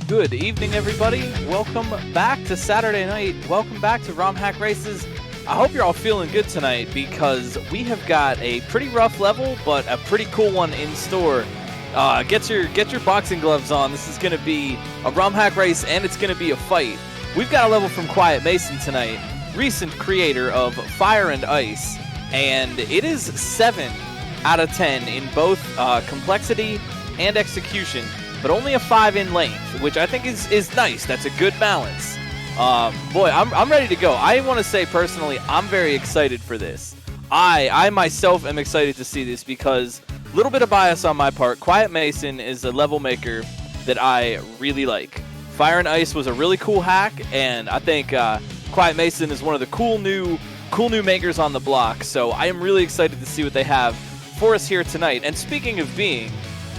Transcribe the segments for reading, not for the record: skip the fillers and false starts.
Good evening, everybody. Welcome back to Saturday night. Welcome back to Romhack Races. I hope you're all feeling good tonight because we have got a pretty rough level, but a pretty cool one in store. Get your boxing gloves on. This is going to be a Romhack race, and it's going to be a fight. We've got a level from Quiet Mason tonight, recent creator of Fire and Ice, and it is 7 out of 10 in both complexity and execution, but only a 5 in length, which I think is nice. That's a good balance. Boy, I'm ready to go. I want to say personally, I'm very excited for this. I myself am excited to see this because a little bit of bias on my part. Quiet Mason is a level maker that I really like. Fire and Ice was a really cool hack, and I think Quiet Mason is one of the cool new makers on the block. So I am really excited to see what they have for us here tonight. And speaking of being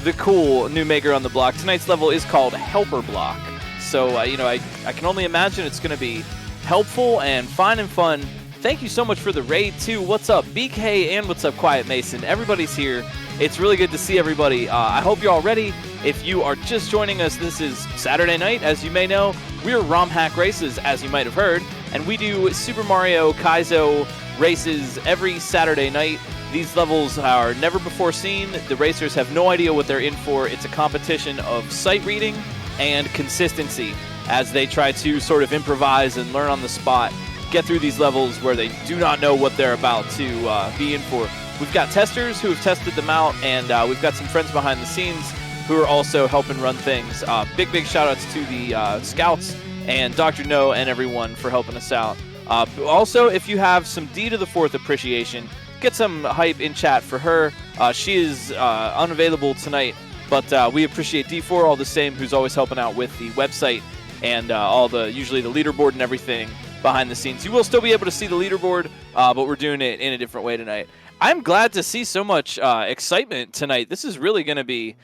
the cool new maker on the block, tonight's level is called Helper Block. So, I can only imagine it's going to be helpful and fun and fun. Thank you so much for the raid, too. What's up, BK, and what's up, Quiet Mason? Everybody's here. It's really good to see everybody. I hope you're all ready. If you are just joining us, this is Saturday night. As you may know, we're Romhack Races, as you might have heard, and we do Super Mario Kaizo races every Saturday night. These levels are never before seen. The racers have no idea what they're in for. It's a competition of sight reading and consistency as they try to sort of improvise and learn on the spot, get through these levels where they do not know what they're about to be in for. We've got testers who have tested them out, and we've got some friends behind the scenes who are also helping run things. Big shout outs to the scouts and Dr. No and everyone for helping us out. Also, if you have some D to the 4th appreciation, get some hype in chat for her. She is unavailable tonight, but we appreciate D4 all the same, who's always helping out with the website and usually the leaderboard and everything behind the scenes. You will still be able to see the leaderboard, but we're doing it in a different way tonight. I'm glad to see so much excitement tonight. This is really going to be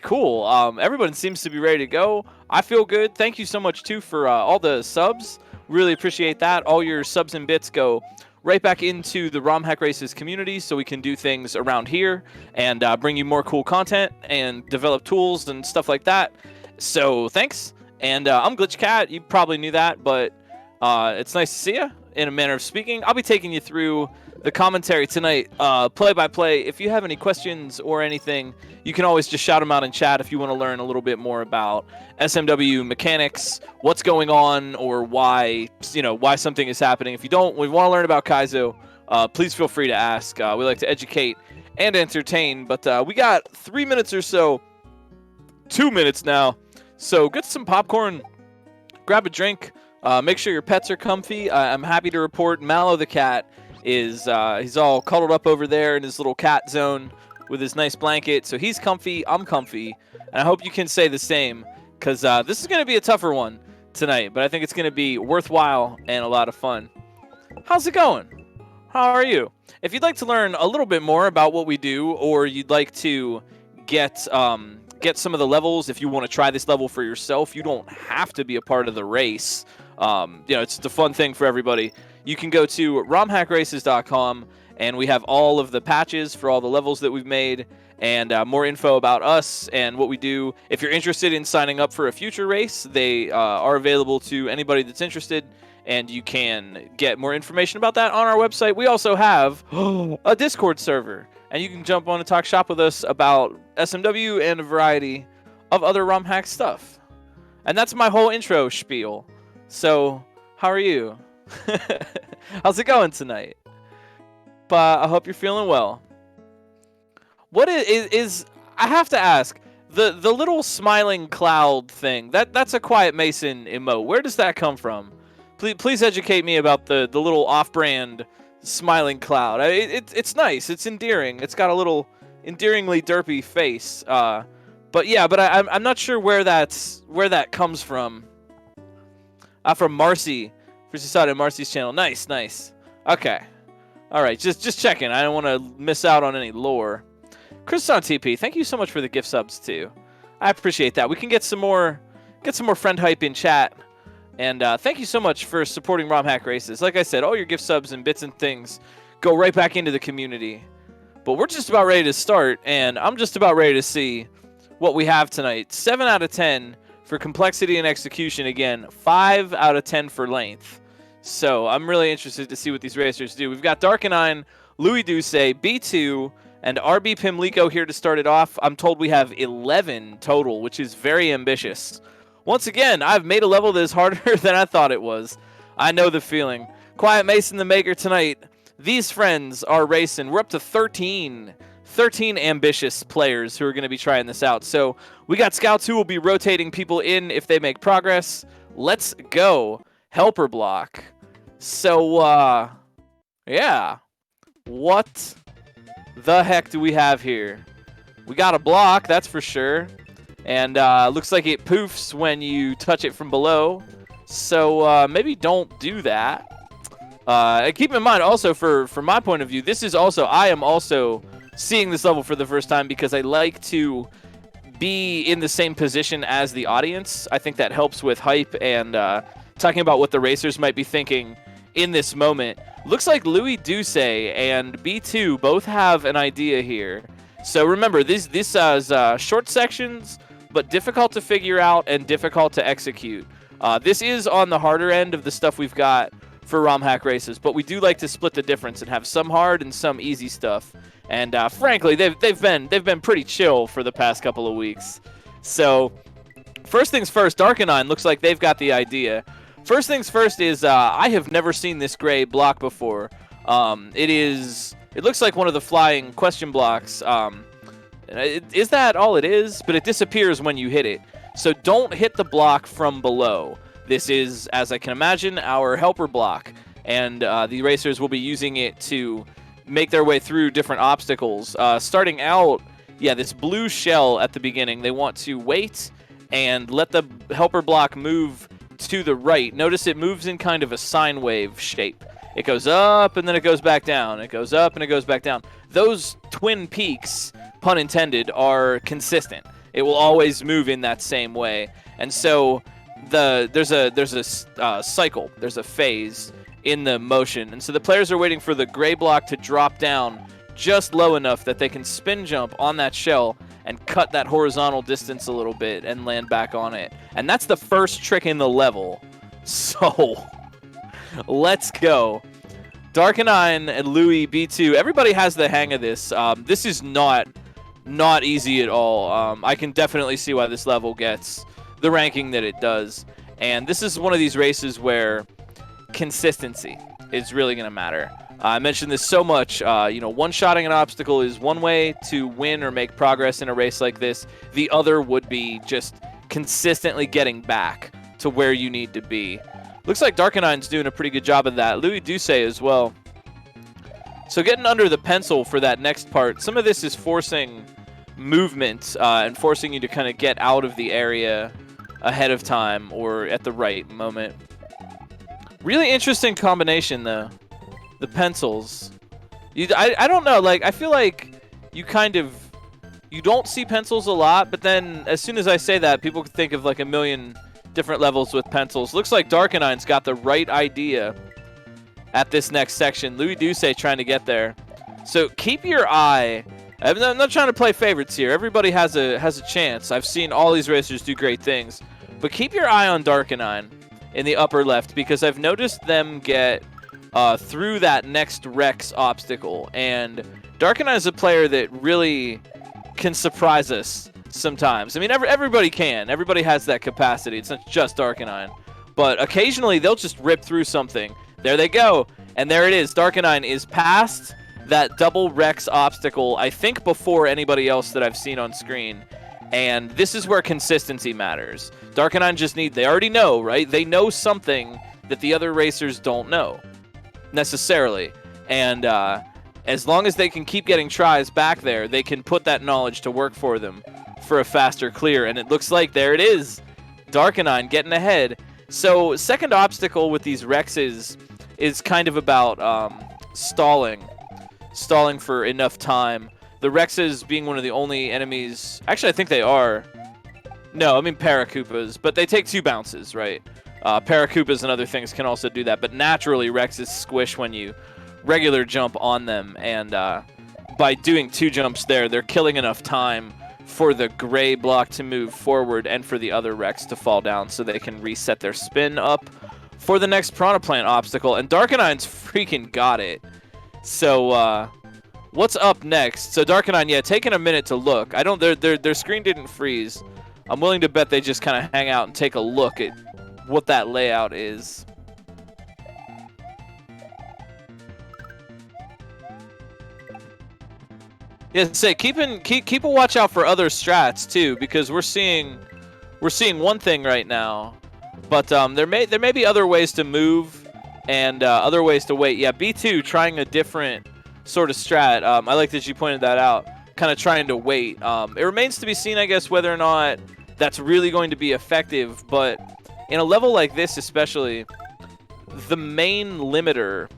cool. Everyone seems to be ready to go. I feel good. Thank you so much too for all the subs. Really appreciate that. All your subs and bits go right back into the Romhack Races community so we can do things around here and bring you more cool content and develop tools and stuff like that. So thanks. And I'm Glitch Cat. You probably knew that, but it's nice to see you. in a manner of speaking. I'll be taking you through the commentary tonight, play by play. If you have any questions or anything, you can always just shout them out in chat if you want to learn a little bit more about SMW mechanics, what's going on, or why something is happening. If you want to learn about Kaizo, please feel free to ask. We like to educate and entertain, but we got 3 minutes or so, 2 minutes now. So get some popcorn, grab a drink, make sure your pets are comfy. I'm happy to report Mallow the cat is he's all cuddled up over there in his little cat zone with his nice blanket. So he's comfy, I'm comfy, and I hope you can say the same, because this is going to be a tougher one tonight, but I think it's going to be worthwhile and a lot of fun. How's it going? How are you? If you'd like to learn a little bit more about what we do, or you'd like to get some of the levels, if you want to try this level for yourself, you don't have to be a part of the race. It's the fun thing for everybody. You can go to romhackraces.com, and we have all of the patches for all the levels that we've made, and more info about us and what we do. If you're interested in signing up for a future race, they are available to anybody that's interested, and you can get more information about that on our website. We also have a Discord server, and you can jump on and talk shop with us about SMW and a variety of other Romhack stuff. And that's my whole intro spiel. So, how are you? How's it going tonight? But I hope you're feeling well. What is I have to ask, the little smiling cloud thing, that's a Quiet Mason emote. Where does that come from? Please educate me about the little off-brand smiling cloud. It's nice. It's endearing. It's got a little endearingly derpy face. But I'm not sure where that comes from. From Marcy. First you saw it at Marcy's channel. Nice. Okay. All right. Just checking. I don't want to miss out on any lore. Chris on TP. Thank you so much for the gift subs too. I appreciate that. We can get some more friend hype in chat. And thank you so much for supporting Romhack Races. Like I said, all your gift subs and bits and things go right back into the community. But we're just about ready to start, and I'm just about ready to see what we have tonight. 7 out of 10 for complexity and execution again. 5 out of 10 for length. So I'm really interested to see what these racers do. We've got Darkenine, Louis Duce, B2, and RB Pimlico here to start it off. I'm told we have 11 total, which is very ambitious. Once again, I've made a level that is harder than I thought it was. I know the feeling. Quiet Mason the Maker tonight. These friends are racing. We're up to 13 ambitious players who are going to be trying this out. So we got scouts who will be rotating people in if they make progress. Let's go. Helper block. So, yeah. What the heck do we have here? We got a block, that's for sure. And looks like it poofs when you touch it from below. So maybe don't do that. And keep in mind also, from my point of view, I am also seeing this level for the first time because I like to be in the same position as the audience. I think that helps with hype and talking about what the racers might be thinking in this moment. Looks like Louis Duce and B2 both have an idea here. So remember, this has short sections, but difficult to figure out and difficult to execute. This is on the harder end of the stuff we've got for Romhack Races, but we do like to split the difference and have some hard and some easy stuff. And frankly, they've been pretty chill for the past couple of weeks. So first things first, Darkenine looks like they've got the idea. First things first is I have never seen this gray block before. It looks like one of the flying question blocks. Is that all it is? But it disappears when you hit it. So don't hit the block from below. This is, as I can imagine, our helper block. And the racers will be using it to make their way through different obstacles. Starting out, this blue shell at the beginning, they want to wait and let the helper block move to the right. Notice it moves in kind of a sine wave shape. It goes up and then it goes back down. It goes up and it goes back down. Those twin peaks, pun intended, are consistent. It will always move in that same way. And so there's a cycle. There's a phase in the motion. And so the players are waiting for the gray block to drop down just low enough that they can spin jump on that shell and cut that horizontal distance a little bit and land back on it. And that's the first trick in the level. So Let's go. Darkanine and Louis B2. Everybody has the hang of this. This is not easy at all. I can definitely see why this level gets the ranking that it does. And this is one of these races where consistency is really going to matter. I mentioned this so much. One-shotting an obstacle is one way to win or make progress in a race like this. The other would be just consistently getting back to where you need to be. Looks like Darkanine's doing a pretty good job of that. Louis Duce as well. So getting under the pencil for that next part, some of this is forcing movement and forcing you to kind of get out of the area ahead of time or at the right moment. Really interesting combination, though. The pencils. I don't know. Like, I feel like you don't see pencils a lot, but then as soon as I say that, people could think of like a million different levels with pencils. Looks like Darkanine's got the right idea at this next section. Louis Duce trying to get there. So keep your eye. I'm not trying to play favorites here. Everybody has a chance. I've seen all these racers do great things. But keep your eye on Darkanine in the upper left, because I've noticed them get through that next Rex obstacle. And Darkanine is a player that really can surprise us sometimes. I mean, everybody can. Everybody has that capacity. It's not just Darkanine. But occasionally, they'll just rip through something. There they go. And there it is. Darkanine is past that double Rex obstacle, I think, before anybody else that I've seen on screen. And this is where consistency matters. Darkanine they already know, right? They know something that the other racers don't know, necessarily. And as long as they can keep getting tries back there, they can put that knowledge to work for them for a faster clear. And it looks like there it is. Darkanine getting ahead. So second obstacle with these Rexes is kind of about stalling for enough time. The Rexes being one of the only enemies... Actually, I think they are. No, I mean Paracoopas, but they take 2 bounces, right? Paracoopas and other things can also do that, but naturally Rexes squish when you regular jump on them, and by doing 2 jumps there, they're killing enough time for the gray block to move forward and for the other Rex to fall down so they can reset their spin up for the next Piranha Plant obstacle. And Darkanine's freaking got it. So, what's up next? So Darkanine, yeah, taking a minute to look. Their screen didn't freeze. I'm willing to bet they just kind of hang out and take a look at what that layout is. Yeah, say keep a watch out for other strats too, because we're seeing one thing right now, but there may be other ways to move and other ways to wait. Yeah, B2 trying a different sort of strat. I like that you pointed that out. Kind of trying to wait. It remains to be seen, I guess, whether or not that's really going to be effective. But in a level like this, especially, the main limiter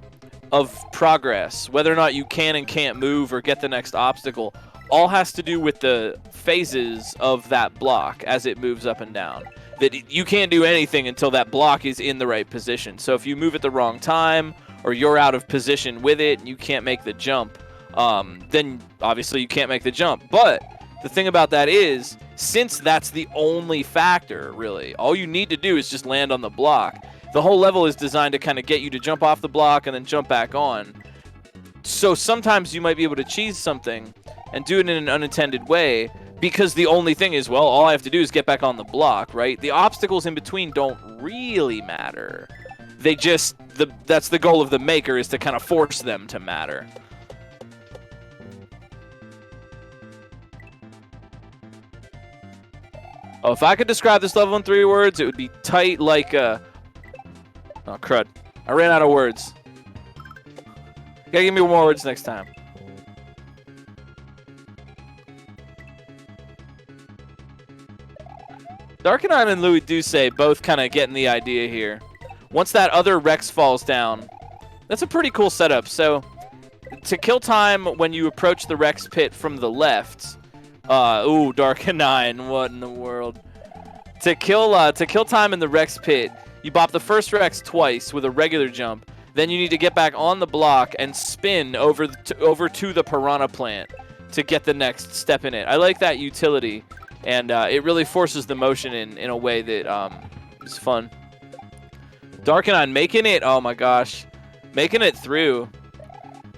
of progress, whether or not you can and can't move or get the next obstacle, all has to do with the phases of that block as it moves up and down. That you can't do anything until that block is in the right position. So if you move at the wrong time, or you're out of position with it and you can't make the jump, then obviously you can't make the jump. But the thing about that is, since that's the only factor, really, all you need to do is just land on the block. The whole level is designed to kind of get you to jump off the block and then jump back on. So sometimes you might be able to cheese something and do it in an unintended way, because the only thing is, well, all I have to do is get back on the block, right? The obstacles in between don't really matter. They just, that's the goal of the maker, is to kind of force them to matter. Oh, if I could describe this level in 3 words, it would be tight like a... Oh, crud. I ran out of words. You gotta give me more words next time. Darkanine and Louis Duce both kind of getting the idea here. Once that other Rex falls down, that's a pretty cool setup. So, to kill time when you approach the Rex pit from the left... ooh, Darkanine, what in the world? To kill time in the Rex pit, you bop the first Rex twice with a regular jump. Then you need to get back on the block and spin over to the Piranha Plant to get the next step in it. I like that utility, and it really forces the motion in a way that is fun. Darkenine making it, oh my gosh, making it through.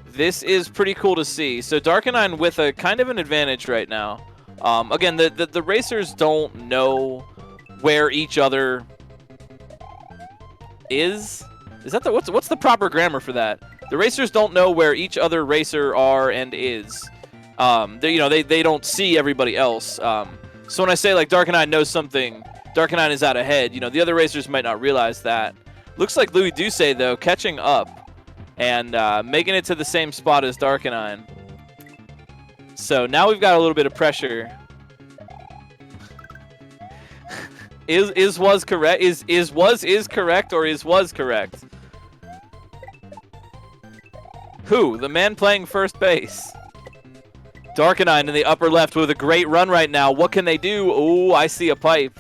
This is pretty cool to see. So Darkenine with a kind of an advantage right now. Again, the racers don't know where each other is. Is that the what's the proper grammar for that? The racers don't know where each other racer are and is. They don't see everybody else. So when I say like Darkenine knows something, Darkenine is out ahead. The other racers might not realize that. Looks like Louis Douce though catching up and making it to the same spot as Darkenine. So now we've got a little bit of pressure. Was correct? Is correct or was correct? Who? The man playing first base. Darkenine in the upper left with a great run right now. What can they do? Oh, I see a pipe.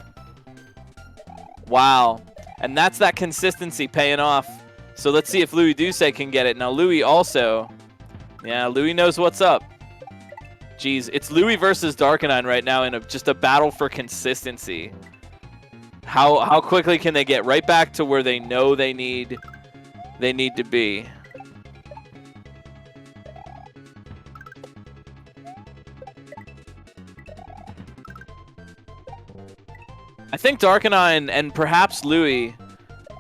Wow. And that's that consistency paying off. So let's see if Louis Douce can get it. Now Louis also. Yeah, Louis knows what's up. Jeez, it's Louis versus Darkenine right now in just a battle for consistency. How quickly can they get right back to where they know they need to be? I think Darkenine and perhaps Louis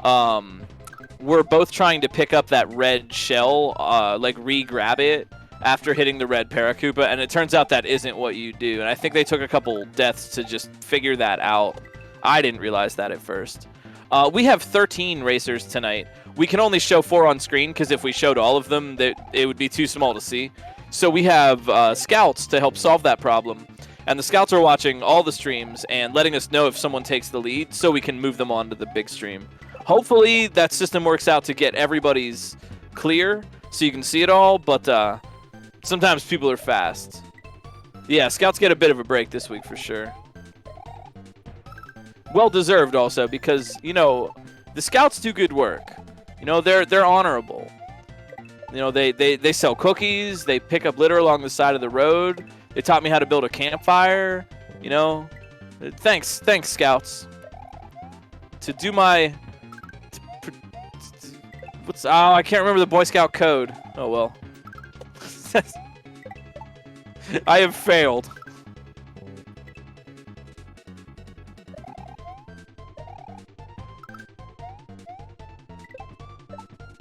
were both trying to pick up that red shell, like re-grab it after hitting the red Paracupa, and it turns out that isn't what you do. And I think they took a couple deaths to just figure that out. I didn't realize that at first. We have 13 racers tonight. We can only show 4 on screen because if we showed all of them, it would be too small to see. So we have scouts to help solve that problem. And the scouts are watching all the streams and letting us know if someone takes the lead so we can move them on to the big stream. Hopefully that system works out to get everybody's clear so you can see it all, but sometimes people are fast. Yeah, scouts get a bit of a break this week for sure. Well deserved also because, the scouts do good work. They're honorable. They sell cookies, they pick up litter along the side of the road. They taught me how to build a campfire, Thanks, scouts. To do my... I can't remember the Boy Scout code. Oh, well. I have failed.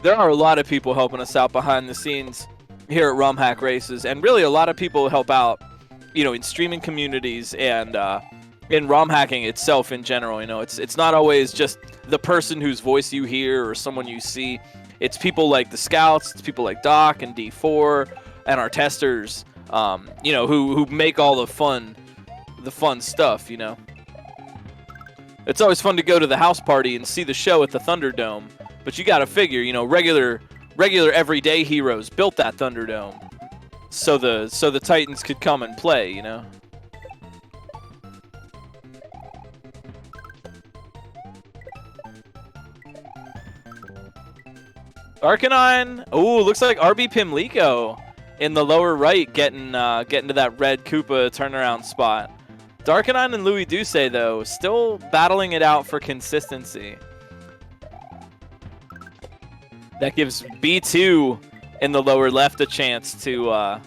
There are a lot of people helping us out behind the scenes here at Romhack Races, and really a lot of people help out, in streaming communities and in ROM hacking itself in general. It's not always just the person whose voice you hear or someone you see. It's people like the scouts, it's people like Doc and D4 and our testers, who make all the fun stuff. It's always fun to go to the house party and see the show at the Thunderdome, but you got to figure, regular everyday heroes built that Thunderdome so the Titans could come and play, Darkenine, looks like RB Pimlico in the lower right getting to that red Koopa turnaround spot. Darkenine and Louis Douce though still battling it out for consistency. That gives B2 in the lower left a chance to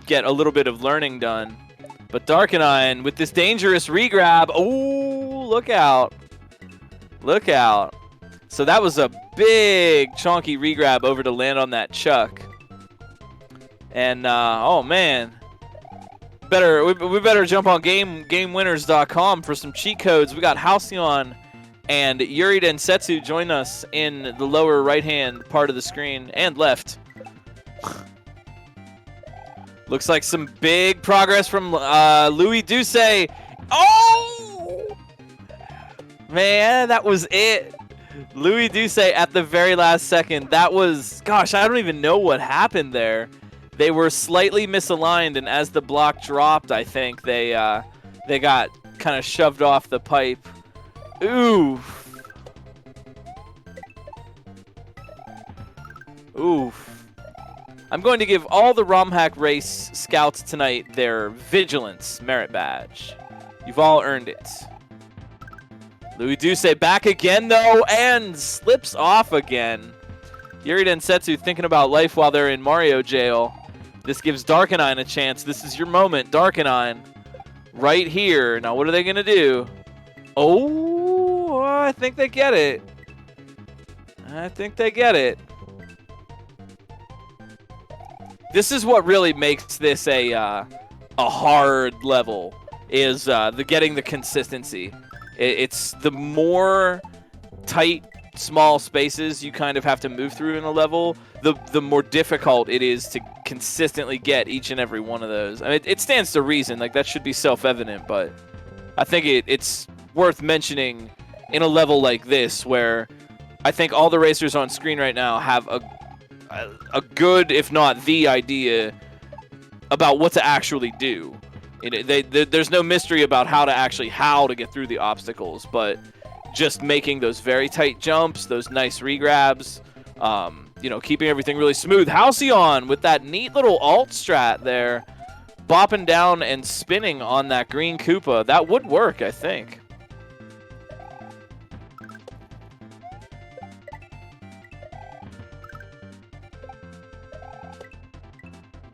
get a little bit of learning done. But Darkenine with this dangerous regrab. Oh, look out. Look out. So that was a big chunky regrab over to land on that Chuck. And, oh man. We better jump on GameWinners.com for some cheat codes. We got Halcyon and Yuri Densetsu join us in the lower right-hand part of the screen and left. Looks like some big progress from Louis Douce. Oh! Man, that was it. Louis Douce at the very last second. That was, gosh, I don't even know what happened there. They were slightly misaligned, and as the block dropped, I think they got kind of shoved off the pipe. Oof. Oof. I'm going to give all the Romhack Race scouts tonight their Vigilance merit badge. You've all earned it. Louis Duce back again, though, and slips off again. Yuri Densetsu thinking about life while they're in Mario jail. This gives Darkenine a chance. This is your moment, Darkenine. Right here. Now, what are they going to do? Oh, I think they get it. I think they get it. This is what really makes this a hard level, is the getting the consistency. It's the more tight, small spaces you kind of have to move through in a level, the more difficult it is to consistently get each and every one of those. I mean, it stands to reason, like that should be self-evident, but I think it's worth mentioning in a level like this where I think all the racers on screen right now have a good, if not the idea about what to actually do. There's no mystery about how to get through the obstacles, but just making those very tight jumps, those nice regrabs, keeping everything really smooth. Halcyon with that neat little alt strat there, bopping down and spinning on that green Koopa. That would work, I think.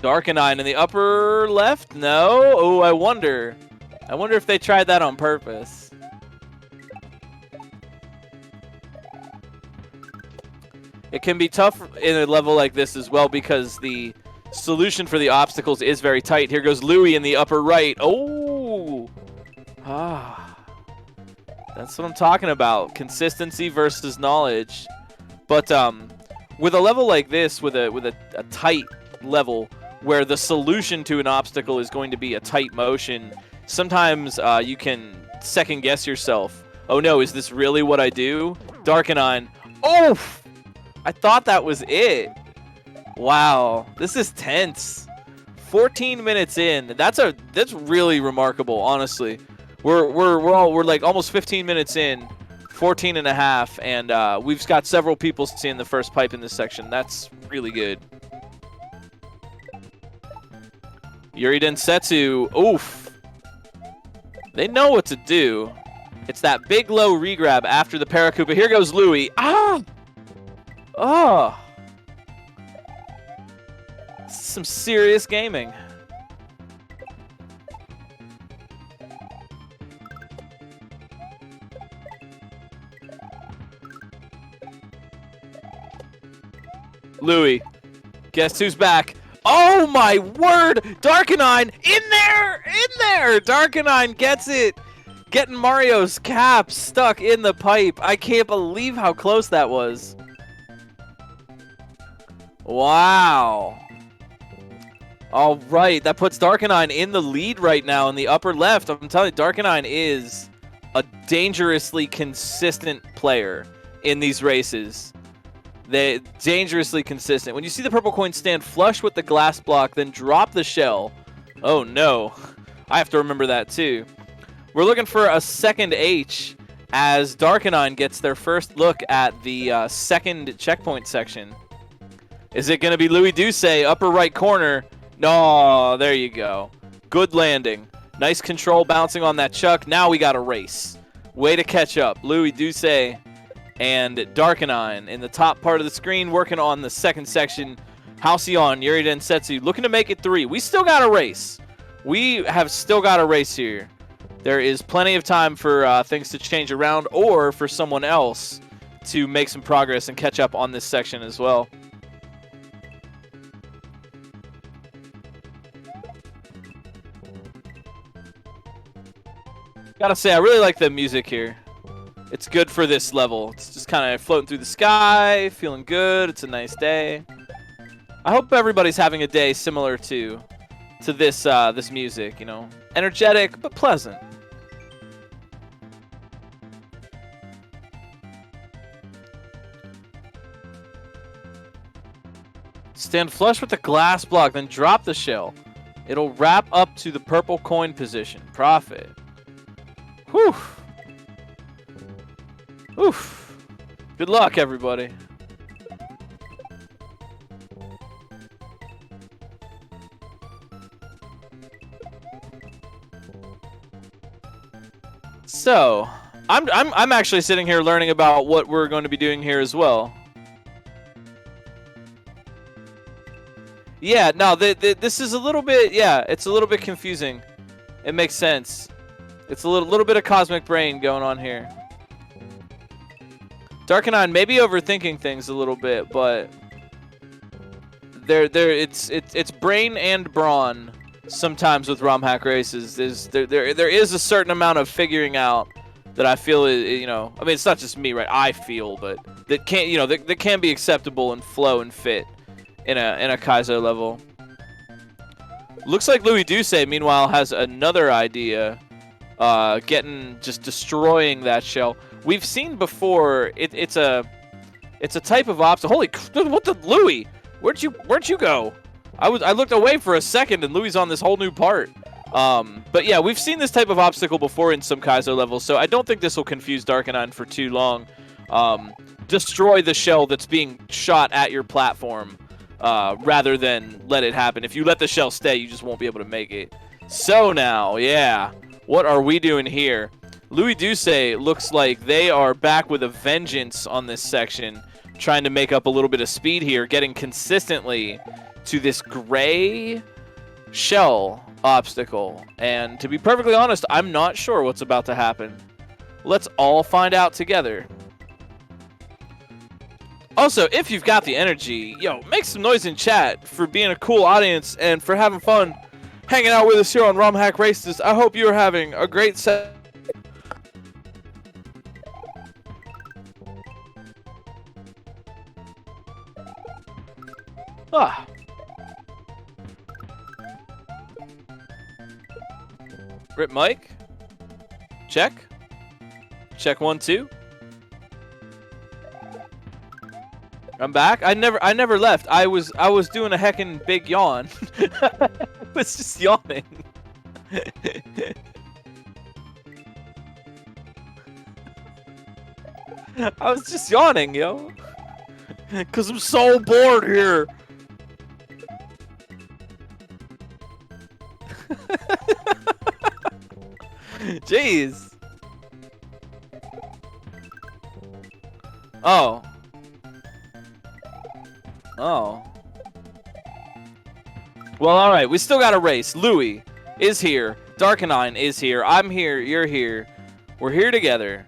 Darkenine in the upper left? No? Oh, I wonder. I wonder if they tried that on purpose. It can be tough in a level like this as well because the solution for the obstacles is very tight. Here goes Louis in the upper right. Oh! That's what I'm talking about. Consistency versus knowledge. But with a level like this, with a tight level, where the solution to an obstacle is going to be a tight motion, sometimes you can second guess yourself. Oh no, is this really what I do? Darkenine. Oh! I thought that was it. Wow, this is tense. 14 minutes in. That's really remarkable, honestly. We're like almost 15 minutes in, 14 and a half, and we've got several people seeing the first pipe in this section. That's really good. Yuri Densetsu, oof. They know what to do. It's that big low regrab after the Paracupa. Here goes Louis. Ah! Oh. This is some serious gaming. Louis, guess who's back? Oh my word! Darkenine in there! In there! Darkenine gets it! Getting Mario's cap stuck in the pipe. I can't believe how close that was. Wow. All right, that puts Darkenine in the lead right now in the upper left. I'm telling you, Darkenine is a dangerously consistent player in these races. They're dangerously consistent. When you see the purple coin stand flush with the glass block, then drop the shell. Oh no, I have to remember that too. We're looking for a second H as Darkenine gets their first look at the second checkpoint section. Is it going to be Louis Duce, upper right corner? No, there you go. Good landing. Nice control bouncing on that chuck. Now we got a race. Way to catch up. Louis Duce and Darkenine in the top part of the screen working on the second section. Halcyon, Yuri Densetsu looking to make it 3. We still got a race. We have still got a race here. There is plenty of time for things to change around or for someone else to make some progress and catch up on this section as well. Gotta say, I really like the music here. It's good for this level. It's just kind of floating through the sky, feeling good. It's a nice day. I hope everybody's having a day similar to this this music, you know. Energetic, but pleasant. Stand flush with the glass block, then drop the shell. It'll wrap up to the purple coin position. Profit. Whew. Oof. Good luck, everybody. So, I'm actually sitting here learning about what we're going to be doing here as well. Yeah, no, this is a little bit, yeah, it's a little bit confusing. It makes sense. It's a little bit of cosmic brain going on here. Darkenine may be overthinking things a little bit, but it's brain and brawn sometimes with Romhack Races. There is a certain amount of figuring out that I feel is, you know, I mean, it's not just me, right? I feel, but that can't, you know, that can be acceptable and flow and fit in a Kaizo level. Looks like Louis Douce, meanwhile, has another idea, just destroying that shell. We've seen before. It's a type of obstacle. Holy, what the Louis? Where'd you go? I looked away for a second, and Louis is on this whole new part. But yeah, we've seen this type of obstacle before in some Kaizo levels, so I don't think this will confuse Darkenine for too long. Destroy the shell that's being shot at your platform, rather than let it happen. If you let the shell stay, you just won't be able to make it. So now, yeah, what are we doing here? Louis Douce looks like they are back with a vengeance on this section, trying to make up a little bit of speed here, getting consistently to this gray shell obstacle. And to be perfectly honest, I'm not sure what's about to happen. Let's all find out together. Also, if you've got the energy, yo, make some noise in chat for being a cool audience and for having fun hanging out with us here on Romhack Races. I hope you're having a great set. Ah. Rip Mike. Check. Check 1 2. I'm back. I never left. I was doing a heckin' big yawn. I was just yawning. I was just yawning, yo. Cause I'm so bored here. Jeez. Oh. Oh. Well, alright. We still got a race. Louis is here. Darkenine is here. I'm here. You're here. We're here together.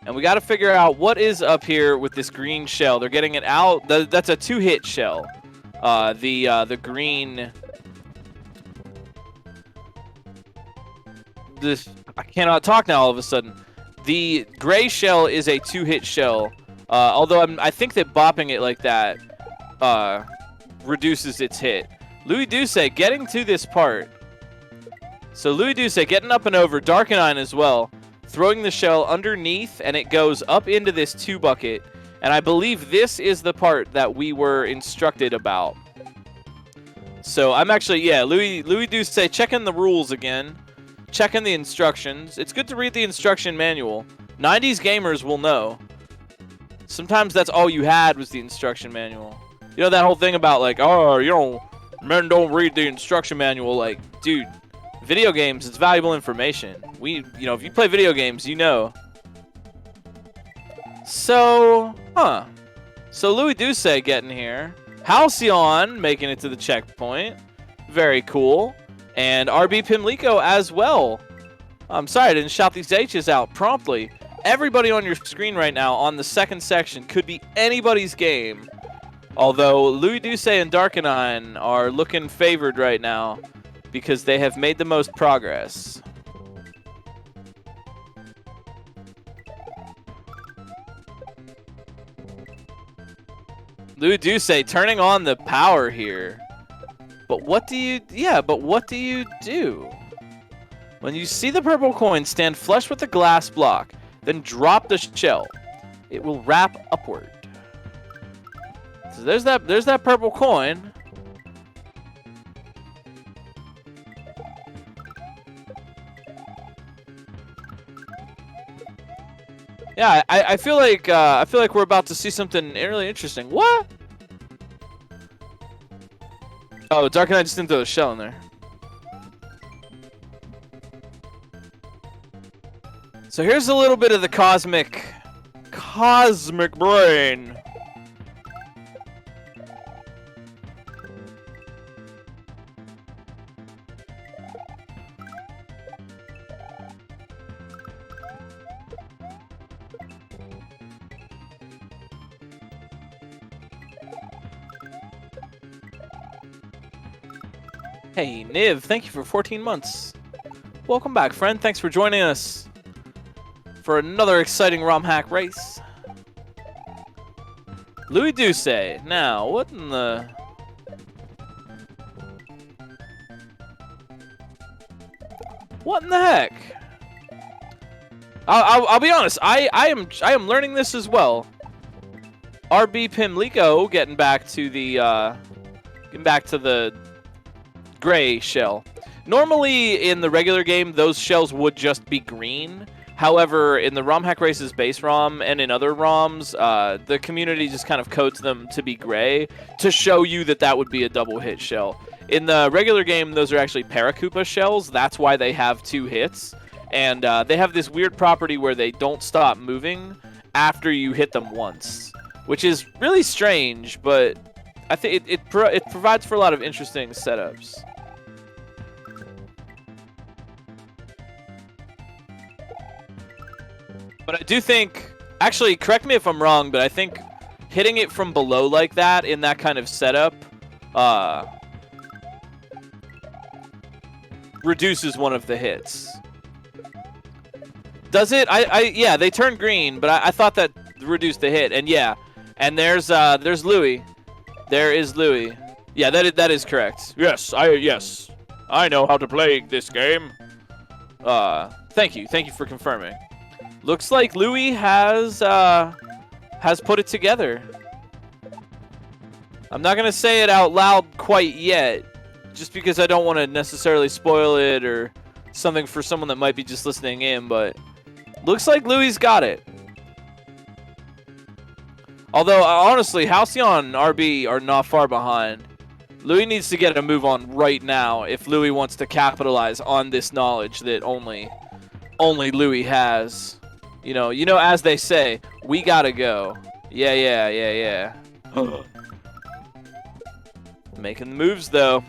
And we got to figure out what is up here with this green shell. They're getting it out. That's a 2-hit shell. The green. I cannot talk now all of a sudden. The gray shell is a 2-hit shell. Although I think that bopping it like that reduces its hit. Louis Douce getting to this part. So Louis Douce getting up and over. Darkenine as well. Throwing the shell underneath, and it goes up into this 2 bucket. And I believe this is the part that we were instructed about. So I'm actually, yeah, Louis Douce checking the rules again. Checking the instructions. It's good to read the instruction manual. 90s gamers will know. Sometimes that's all you had was the instruction manual. You know that whole thing about like, oh, you know, men don't read the instruction manual. Like, dude, video games, it's valuable information. You know, if you play video games, you know. So, So Louis Douce getting here. Halcyon making it to the checkpoint. Very cool. And RB Pimlico as well. I'm sorry I didn't shout these H's out promptly. Everybody on your screen right now on the second section could be anybody's game. Although Louis Douce and Darkenine are looking favored right now because they have made the most progress. Louis Douce turning on the power here. But what do you do? When you see the purple coin, stand flush with the glass block, then drop the shell. It will wrap upward. So there's that purple coin. Yeah, I feel like we're about to see something really interesting. What? Oh, Dark Knight just didn't throw a shell in there. So here's a little bit of the cosmic brain. Hey, Niv, thank you for 14 months. Welcome back, friend. Thanks for joining us for another exciting Romhack race. Louis Douce. Now, what in the... What in the heck? I'll be honest. I am learning this as well. RB Pimlico getting back to the gray shell. Normally in the regular game, those shells would just be green. However, in the Romhack Race's base ROM and in other ROMs, the community just kind of codes them to be gray to show you that that would be a double hit shell. In the regular game, those are actually Paracupa shells. That's why they have 2 hits. And they have this weird property where they don't stop moving after you hit them once, which is really strange, but I think it provides for a lot of interesting setups. But I do think, actually, correct me if I'm wrong, but I think hitting it from below like that in that kind of setup reduces one of the hits. Does it? Yeah, they turn green, but I thought that reduced the hit. And yeah, and there's Louis. There is Louis. Yeah, that is correct. Yes, I know how to play this game. Thank you for confirming. Looks like Louis has put it together. I'm not gonna say it out loud quite yet, just because I don't want to necessarily spoil it or something for someone that might be just listening in, but looks like Louis got it. Although, honestly, Halcyon and RB are not far behind. Louis needs to get a move on right now if Louis wants to capitalize on this knowledge that only Louis has. You know, as they say, we gotta go. Yeah. Making the moves, though.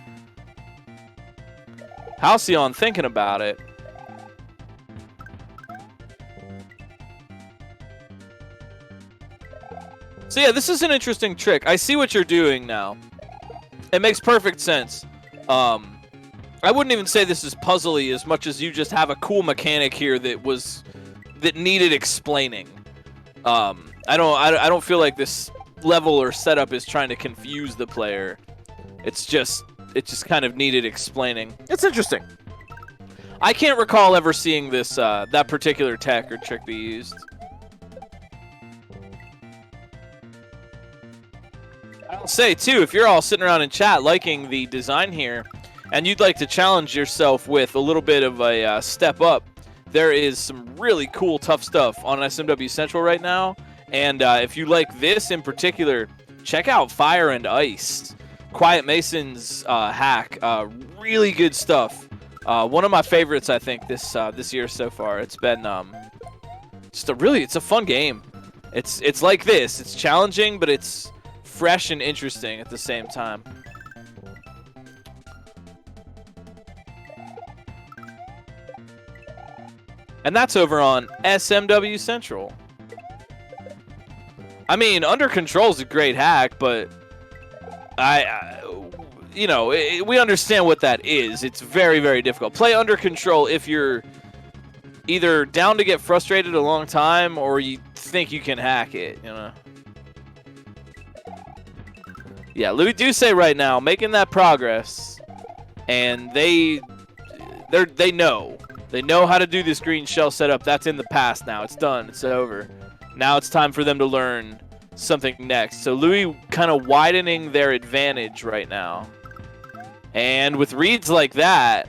Halcyon thinking about it. So yeah, this is an interesting trick. I see what you're doing now. It makes perfect sense. I wouldn't even say this is puzzly as much as you just have a cool mechanic here that needed explaining. I don't feel like this level or setup is trying to confuse the player. It just kind of needed explaining. It's interesting. I can't recall ever seeing this that particular tech or trick be used. I'll say too, if you're all sitting around in chat liking the design here, and you'd like to challenge yourself with a little bit of a step up, there is some really cool, tough stuff on SMW Central right now. And if you like this in particular, check out Fire and Ice. Quiet Mason's hack. Really good stuff. One of my favorites, I think, this year so far. It's been it's a fun game. It's like this. It's challenging, but it's fresh and interesting at the same time. And that's over on SMW Central. I mean, Under Control is a great hack, but we understand what that is. It's very, very difficult. Play Under Control if you're either down to get frustrated a long time or you think you can hack it, you know. Yeah, Louis Douce right now making that progress, and they know. They know how to do this green shell setup. That's in the past now. It's done. It's over. Now it's time for them to learn something next. So Louis kind of widening their advantage right now. And with reads like that,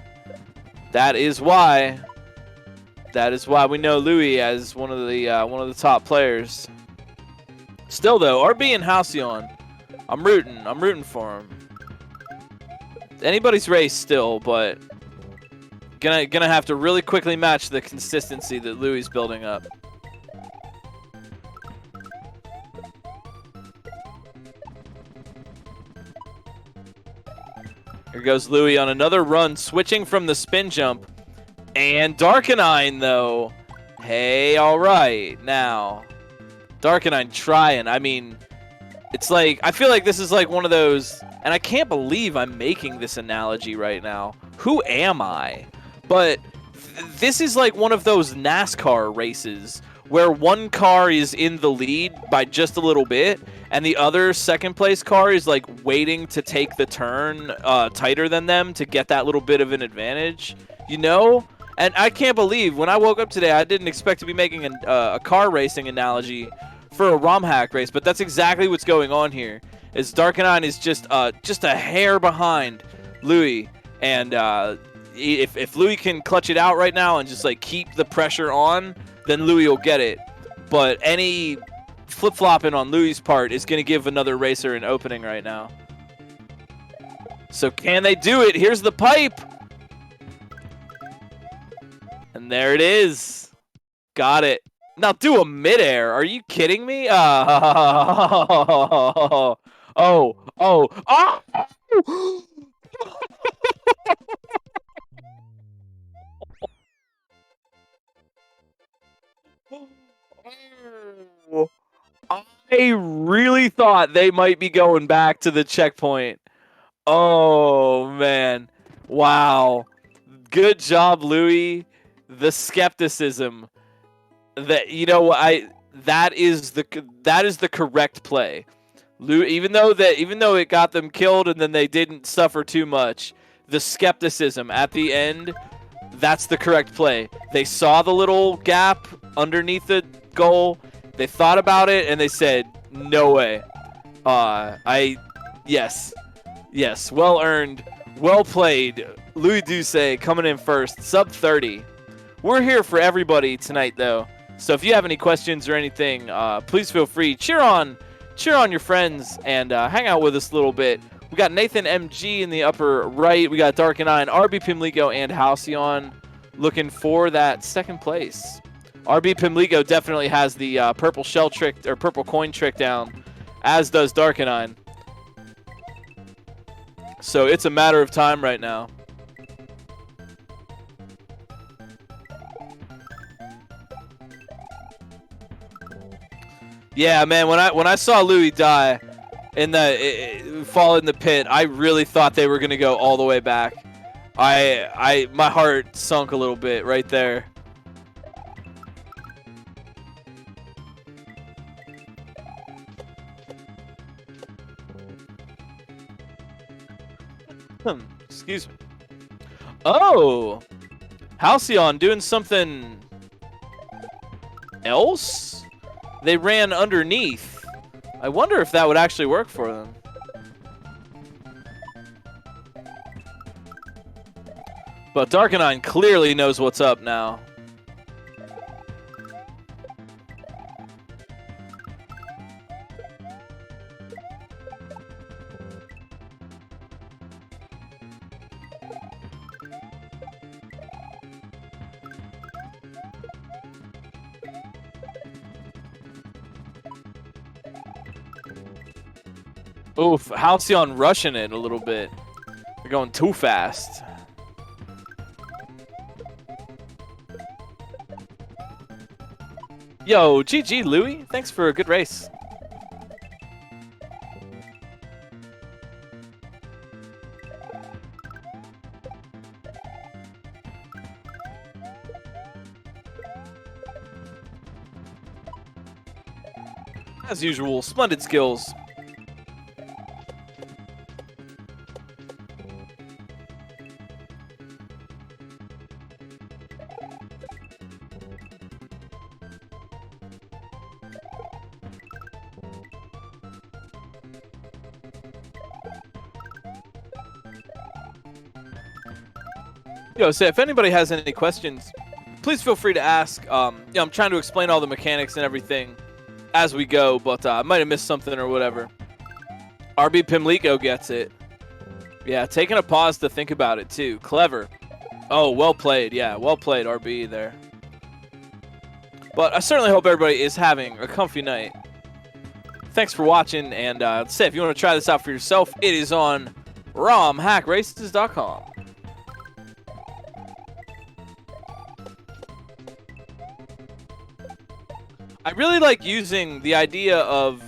that is why we know Louis as one of the top players. Still though, RB and Halcyon, I'm rooting for him. anybody's race still, but gonna have to really quickly match the consistency that Louie's building up. Here goes Louie on another run, switching from the spin jump. And Darkenine, though. Hey, all right. Now, Darkenine trying. I mean, it's like, I feel like this is like one of those, and I can't believe I'm making this analogy right now. Who am I? But this is like one of those NASCAR races where one car is in the lead by just a little bit, and the other second place car is like waiting to take the turn tighter than them to get that little bit of an advantage, you know? And I can't believe when I woke up today, I didn't expect to be making a car racing analogy for a Romhack race, but that's exactly what's going on here. Is Darkenine is just a hair behind Louie, and if Louie can clutch it out right now and just like keep the pressure on, then Louie will get it. But any flip-flopping on Louie's part is going to give another racer an opening right now. So can they do it? Here's the pipe. And there it is. Got it. Now do a midair. Are you kidding me? Oh. I really thought they might be going back to the checkpoint. Oh, man. Wow. Good job, Louie. The skepticism. That, you know, that is the correct play. Even though it got them killed and then they didn't suffer too much, the skepticism at the end, that's the correct play. They saw the little gap underneath the goal, they thought about it, and they said, no way. Yes, well earned, well played. Louis Doucet coming in first, sub 30. We're here for everybody tonight, though. So if you have any questions or anything, please feel free. Cheer on your friends and hang out with us a little bit. We got Nathan MG in the upper right. We got Darkenine, RB Pimlico, and Halcyon looking for that second place. RB Pimlico definitely has the purple shell trick or purple coin trick down, as does Darkenine. So it's a matter of time right now. Yeah, man. When I saw Louis die in fall in the pit, I really thought they were gonna go all the way back. My heart sunk a little bit right there. Excuse me. Oh, Halcyon doing something else? They ran underneath. I wonder if that would actually work for them. But Darkenine clearly knows what's up now. Oof, Halcyon rushing it a little bit. They're going too fast. Yo, GG, Louie. Thanks for a good race. As usual, splendid skills. Yo, so if anybody has any questions, please feel free to ask. I'm trying to explain all the mechanics and everything as we go, but I might have missed something or whatever. RB Pimlico gets it. Yeah, taking a pause to think about it, too. Clever. Oh, well played. Yeah, well played, RB there. But I certainly hope everybody is having a comfy night. Thanks for watching, and say if you want to try this out for yourself, it is on romhackraces.com. I really like using the idea of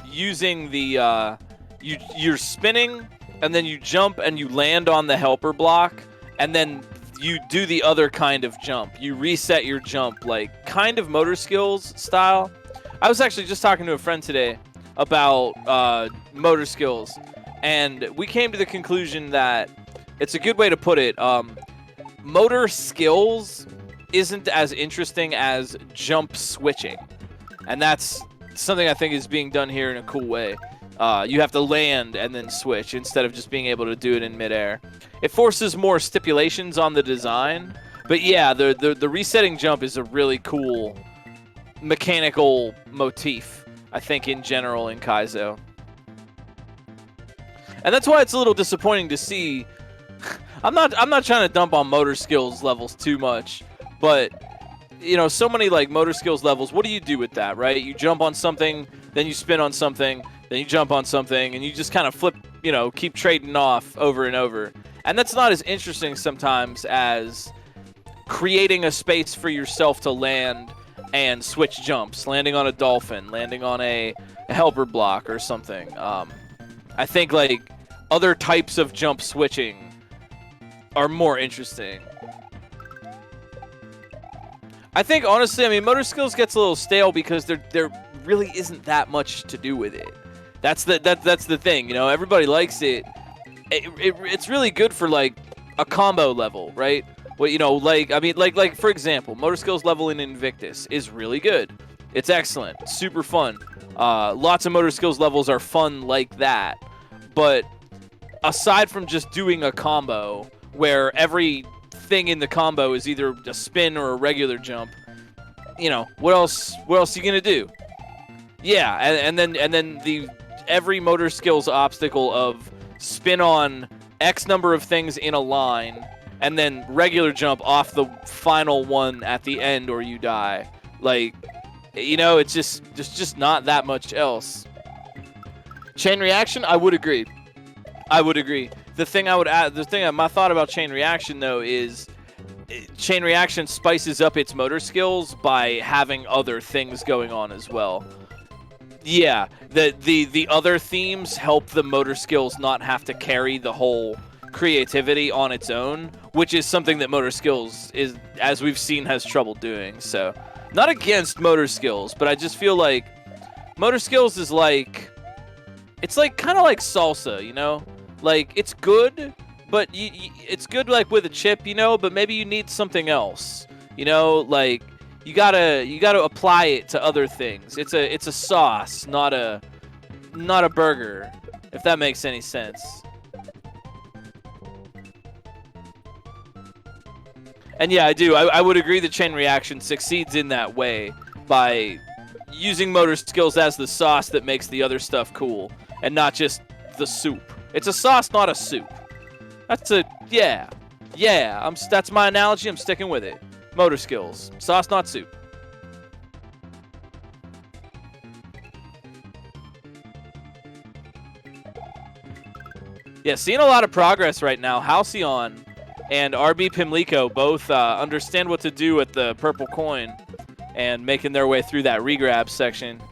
using the you're spinning and then you jump and you land on the helper block and then you do the other kind of jump. You reset your jump, like kind of motor skills style. I was actually just talking to a friend today about motor skills, and we came to the conclusion that it's a good way to put it. Motor skills isn't as interesting as jump switching. And that's something I think is being done here in a cool way. You have to land and then switch instead of just being able to do it in midair. It forces more stipulations on the design. But yeah, the resetting jump is a really cool mechanical motif, I think, in general in Kaizo. And that's why it's a little disappointing to see. I'm not trying to dump on motor skills levels too much, but you know, so many like motor skills levels, what do you do with that, right? You jump on something, then you spin on something, then you jump on something, and you just kind of flip, you know, keep trading off over and over. And that's not as interesting sometimes as creating a space for yourself to land and switch jumps, landing on a dolphin, landing on a helper block or something. I think like other types of jump switching are more interesting. I think, honestly, I mean, motor skills gets a little stale because there really isn't that much to do with it. That's the thing, you know. Everybody likes it. It's really good for like a combo level, right? Well, you know, like I mean, like for example, motor skills level in Invictus is really good. It's excellent, super fun. Lots of motor skills levels are fun like that. But aside from just doing a combo where every thing in the combo is either a spin or a regular jump, you know, what else are you gonna do? Yeah, and then the every motor skills obstacle of spin on X number of things in a line and then regular jump off the final one at the end or you die. Like, you know, it's just not that much else. Chain reaction, I would agree. The thing I would add, my thought about chain reaction though is chain reaction spices up its motor skills by having other things going on as well. Yeah, the other themes help the motor skills not have to carry the whole creativity on its own, which is something that motor skills is, as we've seen, has trouble doing. So, not against motor skills, but I just feel like motor skills is like, it's like kind of like salsa, you know? Like, it's good, but it's good like with a chip, you know, but maybe you need something else. You know, like you gotta apply it to other things. It's a sauce, not a burger, if that makes any sense. And yeah, I do. I would agree that chain reaction succeeds in that way by using motor skills as the sauce that makes the other stuff cool and not just the soup. It's a sauce, not a soup. That's that's my analogy. I'm sticking with it. Motor skills, sauce, not soup. Yeah, seeing a lot of progress right now. Halcyon and RB Pimlico both understand what to do with the purple coin and making their way through that regrab section.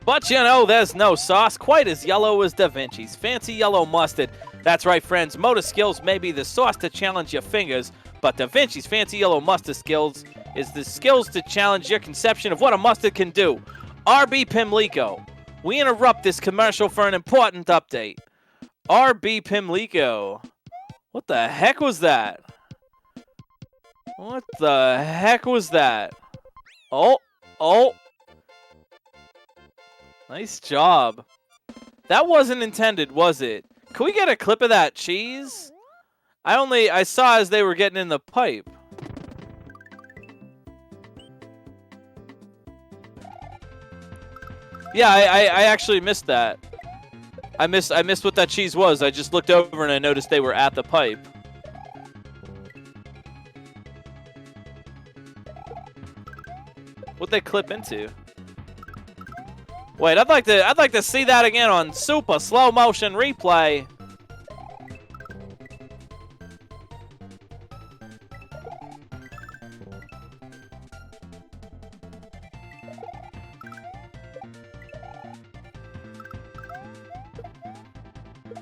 But you know, there's no sauce quite as yellow as Da Vinci's fancy yellow mustard. That's right, friends. Motor skills may be the sauce to challenge your fingers, but Da Vinci's fancy yellow mustard skills is the skills to challenge your conception of what a mustard can do. RB Pimlico. We interrupt this commercial for an important update. RB Pimlico. What the heck was that? What the heck was that? Oh. Nice job. That wasn't intended, was it? Can we get a clip of that cheese? I saw as they were getting in the pipe. Yeah, I actually missed that. I missed what that cheese was. I just looked over and I noticed they were at the pipe. What'd they clip into? Wait, I'd like to see that again on super slow motion replay.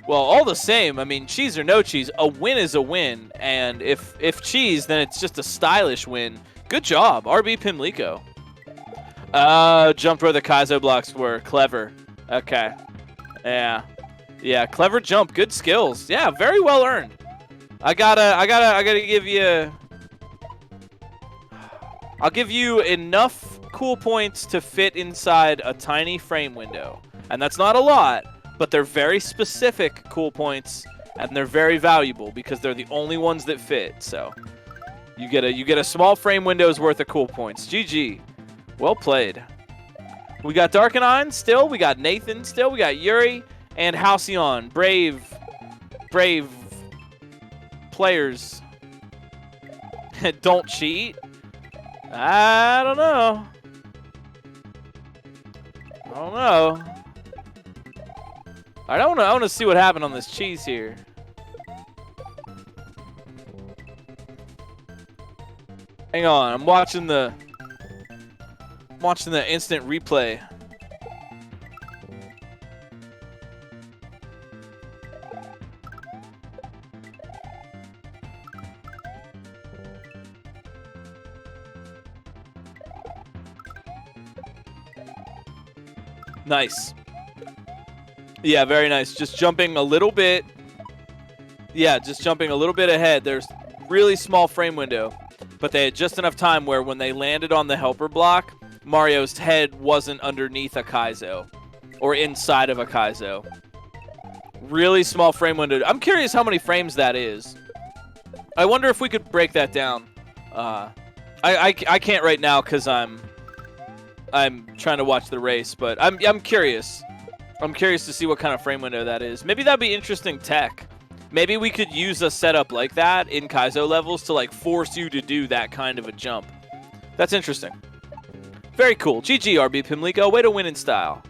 Well, all the same, I mean, cheese or no cheese, a win is a win, and if cheese, then it's just a stylish win. Good job, RB Pimlico. Jumped where the Kaizo blocks were. Clever. Okay. Yeah. Yeah, clever jump. Good skills. Yeah, very well earned. I gotta give you... I'll give you enough cool points to fit inside a tiny frame window. And that's not a lot, but they're very specific cool points, and they're very valuable because they're the only ones that fit. So you get a small frame window's worth of cool points. GG. Well played. We got Darkenine still. We got Nathan still. We got Yuri and Halcyon. Brave players. Don't cheat. I don't know. I want to see what happened on this cheese here. Hang on, I'm watching the instant replay. Nice. Yeah, very nice. Just jumping a little bit. Yeah, just jumping a little bit ahead. There's really small frame window, but they had just enough time where when they landed on the helper block, Mario's head wasn't underneath a Kaizo or inside of a Kaizo. Really small frame window. I'm curious how many frames that is. I wonder if we could break that down. I can't right now because I'm trying to watch the race, but I'm curious. I'm curious to see what kind of frame window that is. Maybe that'd be interesting tech. Maybe we could use a setup like that in Kaizo levels to like force you to do that kind of a jump. That's interesting. Very cool. GG, RB Pimlico. Way to win in style.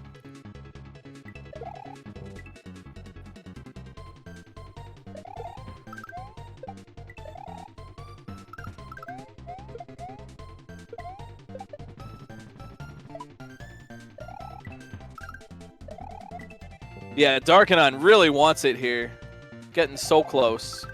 Yeah, Darkenon really wants it here. Getting so close.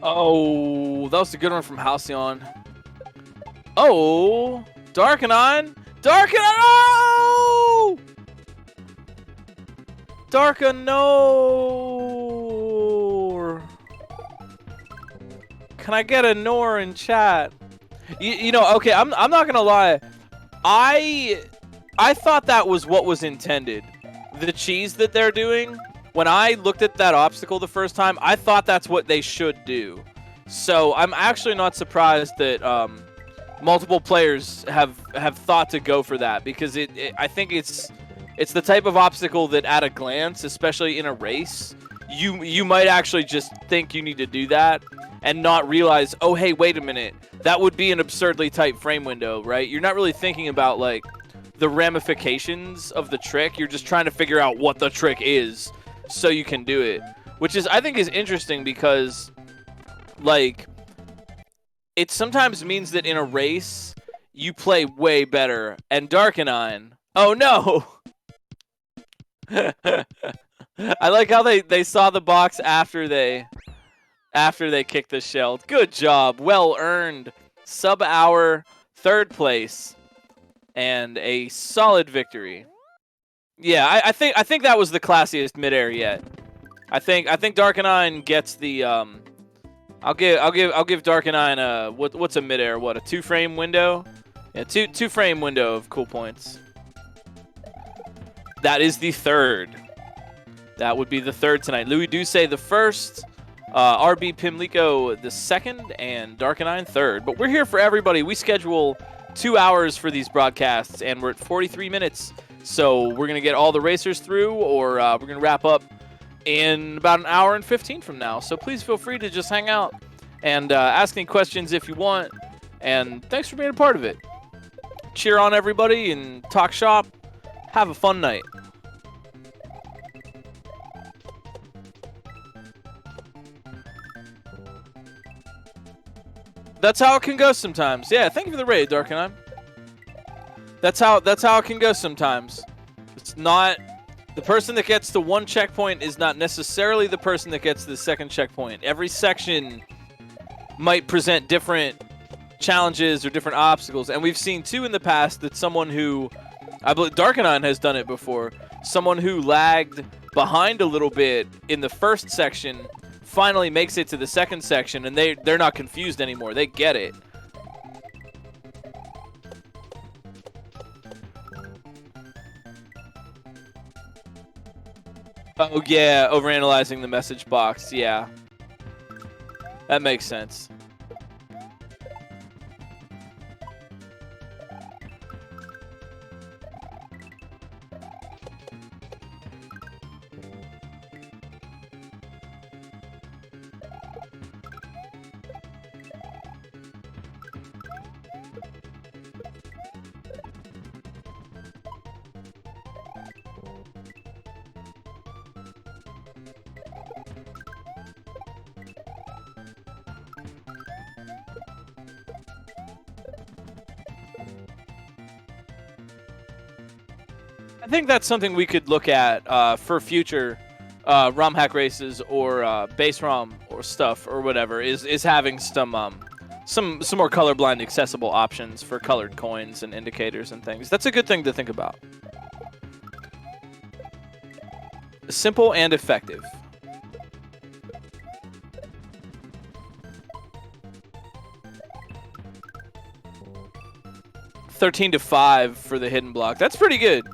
Oh, that was a good one from Halcyon. Oh, Darkenon! Darkenon! Oh! Darkenor! Can I get a Nor in chat? You know, okay, I'm not gonna lie. I thought that was what was intended. The cheese that they're doing. When I looked at that obstacle the first time, I thought that's what they should do. So I'm actually not surprised that multiple players have thought to go for that, because I think it's the type of obstacle that at a glance, especially in a race, you might actually just think you need to do that and not realize, oh hey, wait a minute, that would be an absurdly tight frame window, right? You're not really thinking about like the ramifications of the trick. You're just trying to figure out what the trick is so you can do it, which is, I think, is interesting because, like, it sometimes means that in a race you play way better. And Darkenine, oh no! I like how they saw the box after they kicked the shell. Good job, well earned. Sub-hour 3rd place and a solid victory. Yeah, I think that was the classiest midair yet. I think Darkenine gets the I'll give Darkenine a what's a midair? What, a 2-frame window? Yeah, two frame window of cool points. That is the 3rd. That would be the 3rd tonight. Louis Duce the 1st, RB Pimlico the 2nd, and Darkenine 3rd. But we're here for everybody. We schedule 2 hours for these broadcasts, and we're at 43 minutes. So we're going to get all the racers through, or we're going to wrap up in about an hour and 15 from now. So please feel free to just hang out and ask any questions if you want. And thanks for being a part of it. Cheer on everybody and talk shop. Have a fun night. That's how it can go sometimes. Yeah, thank you for the raid, Darkenine. That's how it can go sometimes. It's not the person that gets the 1 checkpoint is not necessarily the person that gets the 2nd checkpoint. Every section might present different challenges or different obstacles, and we've seen too in the past that someone who, I believe Darkenine has done it before, someone who lagged behind a little bit in the 1st section finally makes it to the 2nd section, and they're not confused anymore. They get it. Oh yeah, overanalyzing the message box. Yeah, that makes sense. I think that's something we could look at for future Romhack races or base ROM or stuff or whatever. Is having some more colorblind accessible options for colored coins and indicators and things. That's a good thing to think about. Simple and effective. $13-5 for the hidden block. That's pretty good.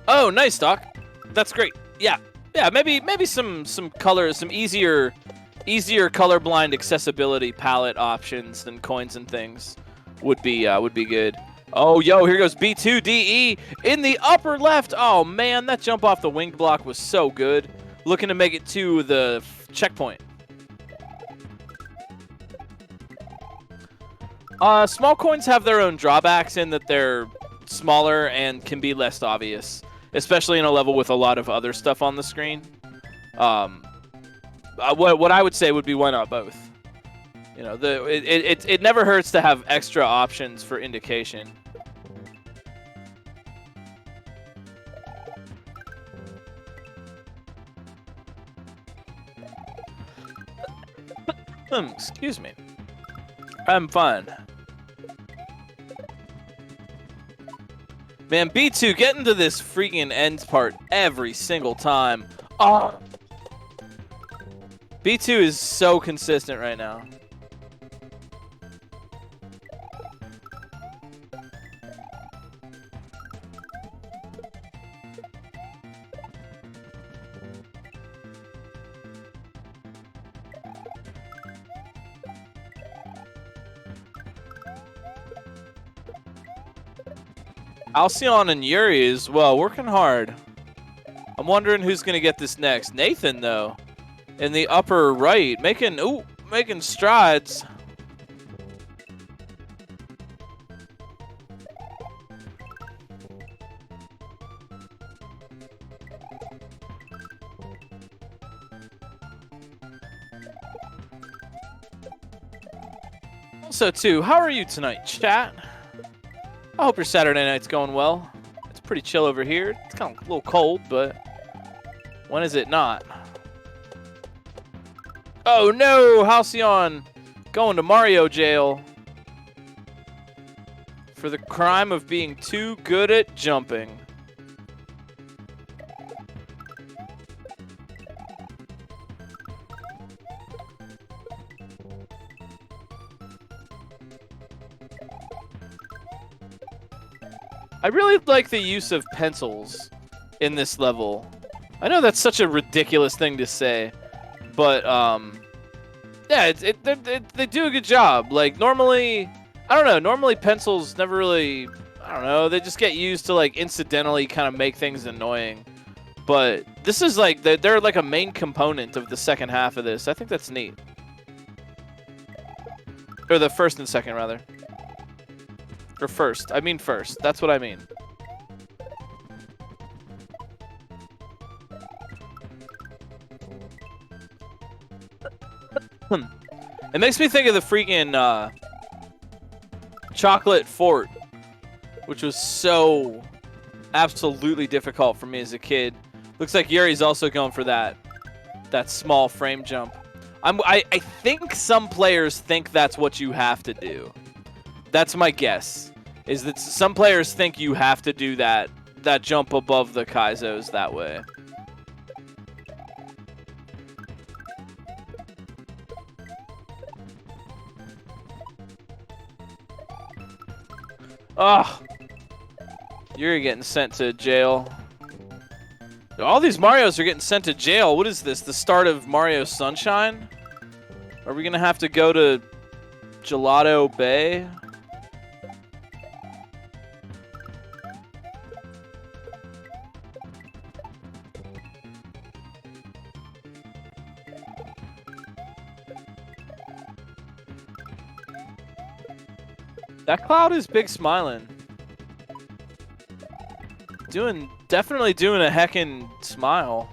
Oh, nice, Doc. That's great. Yeah, maybe some color, some easier colorblind accessibility palette options than coins and things would be good. Oh, yo, here goes B2DE in the upper left. Oh man, that jump off the winged block was so good. Looking to make it to the checkpoint. Small coins have their own drawbacks in that they're smaller and can be less obvious, especially in a level with a lot of other stuff on the screen. What I would say would be, why not both? You know, it never hurts to have extra options for indication. Excuse me. I'm fine. Man, B2 getting to this freaking end part every single time. Oh. B2 is so consistent right now. Alcyon and Yuri as well, working hard. I'm wondering who's going to get this next. Nathan, though, in the upper right, making... Ooh, making strides. Also, too, how are you tonight, chat? I hope your Saturday night's going well. It's pretty chill over here. It's kind of a little cold, but when is it not? Oh no, Halcyon going to Mario jail for the crime of being too good at jumping. I really like the use of pencils in this level. I know that's such a ridiculous thing to say, but yeah, they do a good job. Like normally, I don't know, normally pencils never really, I don't know, they just get used to like incidentally kind of make things annoying. But this is like, they're like a main component of the second half of this. I think that's neat. Or the first and second, rather. Or first. I mean first. That's what I mean. It makes me think of the freaking Chocolate Fort, which was so absolutely difficult for me as a kid. Looks like Yuri's also going for that small frame jump. I think some players think that's what you have to do. That's my guess, is that some players think you have to do that jump above the Kaizos that way. Ugh. You're getting sent to jail. All these Marios are getting sent to jail. What is this? The start of Mario Sunshine? Are we going to have to go to Gelato Bay? That cloud is big smiling. Definitely doing a heckin' smile.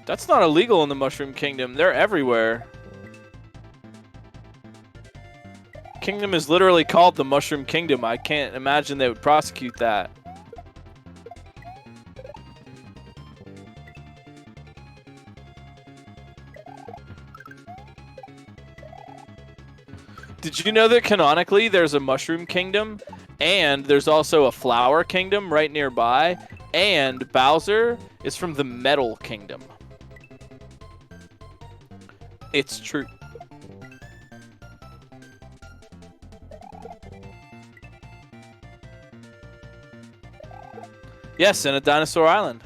That's not illegal in the Mushroom Kingdom. They're everywhere. Kingdom is literally called the Mushroom Kingdom. I can't imagine they would prosecute that. Did you know that canonically there's a Mushroom Kingdom and there's also a Flower Kingdom right nearby, and Bowser is from the Metal Kingdom? It's true. Yes, in a dinosaur island.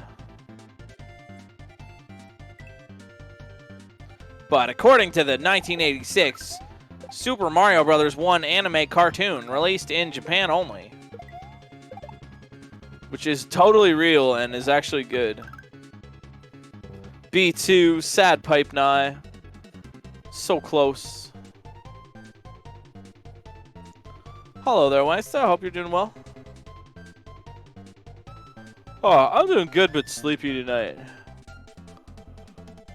But according to the 1986 Super Mario Bros. 1 anime cartoon released in Japan only, which is totally real and is actually good. B2, sad pipe nye. So close. Hello there, Weiss. I hope you're doing well. Oh, I'm doing good but sleepy tonight.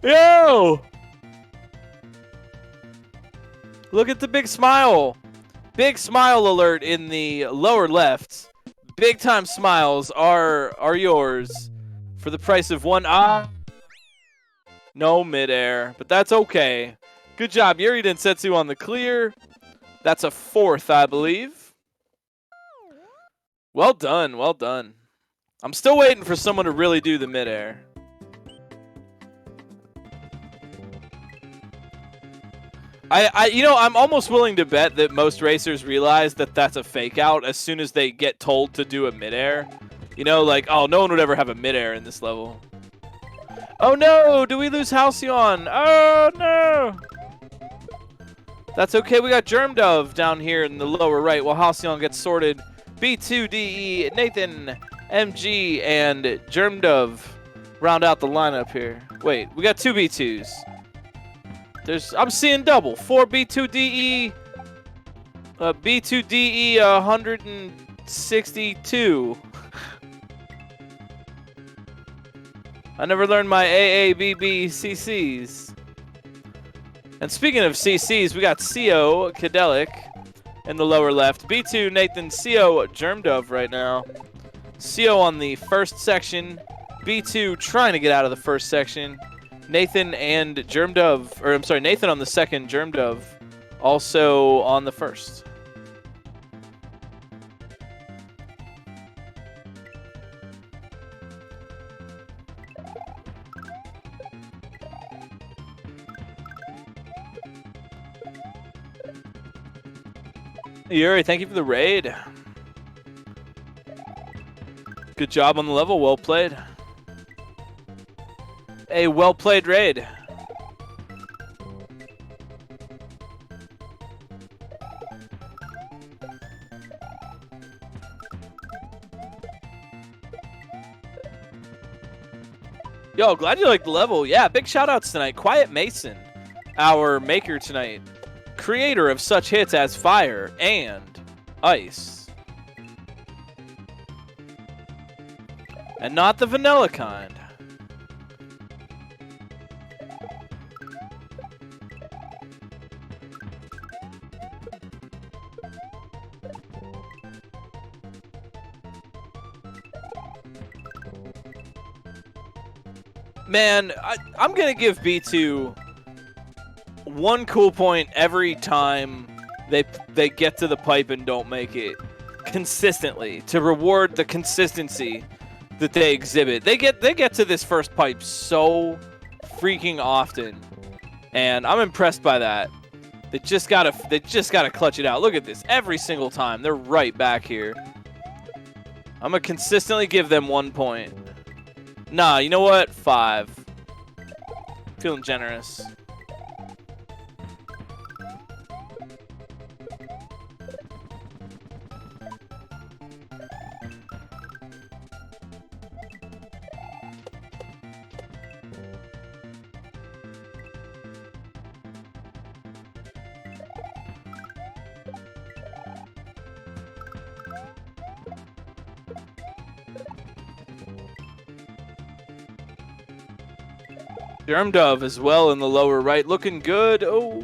Yo! Look at the big smile. Big smile alert in the lower left. Big time smiles are yours for the price of one. No midair, but that's okay. Good job, Yuri Densetsu on the clear. That's a fourth, I believe. Well done, well done. I'm still waiting for someone to really do the midair. You know, I'm almost willing to bet that most racers realize that that's a fake out as soon as they get told to do a midair. You know, like, oh, no one would ever have a midair in this level. Oh no, do we lose Halcyon? Oh no! That's okay. We got Germ Dove down here in the lower right while Halcyon gets sorted. B2DE, Nathan, MG, and Germ Dove round out the lineup here. Wait, we got 2 B2s. I'm seeing double. 4 B2DE, B2DE 162. I never learned my AABB And speaking of CCs, we got CO Kadelic in the lower left. B2 Nathan, CO Germ Dove right now. CO on the first section. B2 trying to get out of the first section. Nathan and Germ Dove, or I'm sorry, Nathan on the second, Germ Dove also on the first. Yuri, thank you for the raid. Good job on the level. Well played. A well-played raid. Yo, glad you liked the level. Yeah, big shout-outs tonight. Quiet Mason, our maker tonight. Creator of such hits as Fire and Ice. And not the vanilla kind. Man, I'm going to give B2 one cool point every time they get to the pipe and don't make it consistently to reward the consistency that they exhibit. They get to this first pipe so freaking often, and I'm impressed by that. They just gotta clutch it out. Look at this every single time. They're right back here. I'm gonna consistently give them 1 point. Nah, you know what? 5. Feeling generous. Germ Dove as well in the lower right, looking good. Oh,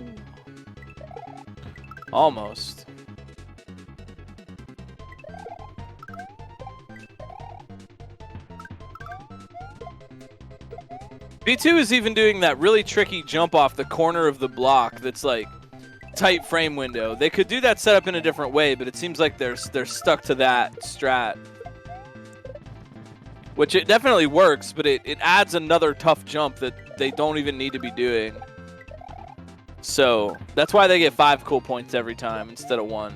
almost. B2 is even doing that really tricky jump off the corner of the block that's like tight frame window. They could do that setup in a different way, but it seems like they're stuck to that strat. Which it definitely works, but it adds another tough jump that they don't even need to be doing. So that's why they get 5 cool points every time instead of 1.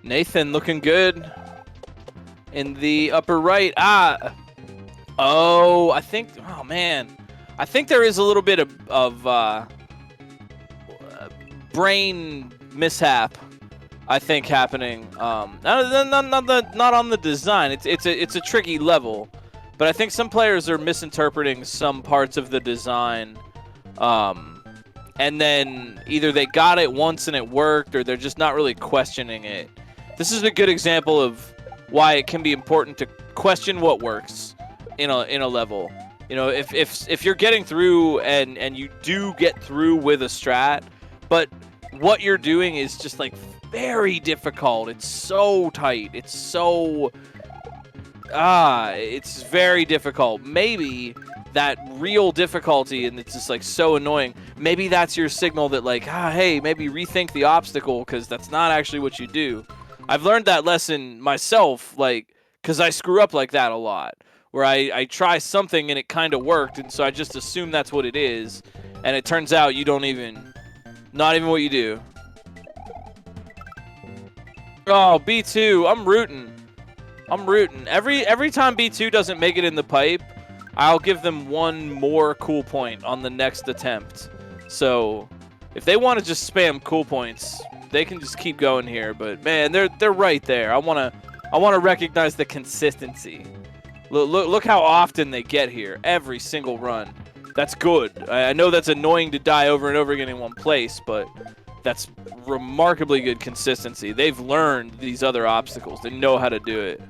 Nathan looking good in the upper right. Oh, I think, oh man. I think there is a little bit of brain mishap, I think, happening. Not on the design. It's a tricky level, but I think some players are misinterpreting some parts of the design. And then either they got it once and it worked, or they're just not really questioning it. This is a good example of why it can be important to question what works in a level. You know, if you're getting through and you do get through with a strat, but what you're doing is just like very difficult. It's so tight. It's very difficult. Maybe that real difficulty, and it's just like so annoying. Maybe that's your signal that like, hey, maybe rethink the obstacle, because that's not actually what you do. I've learned that lesson myself, like, because I screw up like that a lot, where I try something and it kind of worked, and so I just assume that's what it is, and it turns out you don't even, not even what you do. Oh, B2, I'm rooting. Every time B2 doesn't make it in the pipe, I'll give them one more cool point on the next attempt. So if they want to just spam cool points, they can just keep going here. But man, they're right there. I wanna recognize the consistency. Look how often they get here every single run. That's good. I know that's annoying to die over and over again in one place, but that's remarkably good consistency. They've learned these other obstacles. They know how to do it.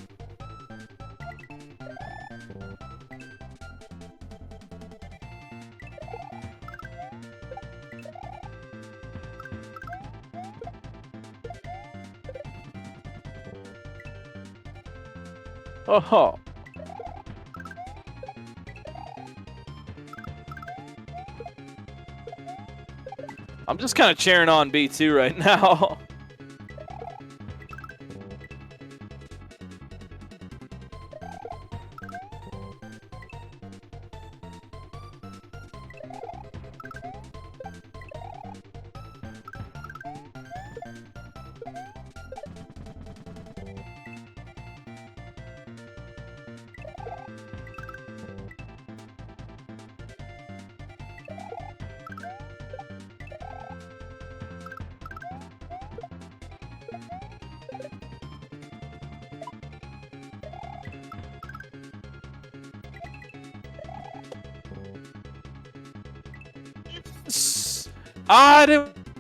Oh. I'm just kind of cheering on B2 right now.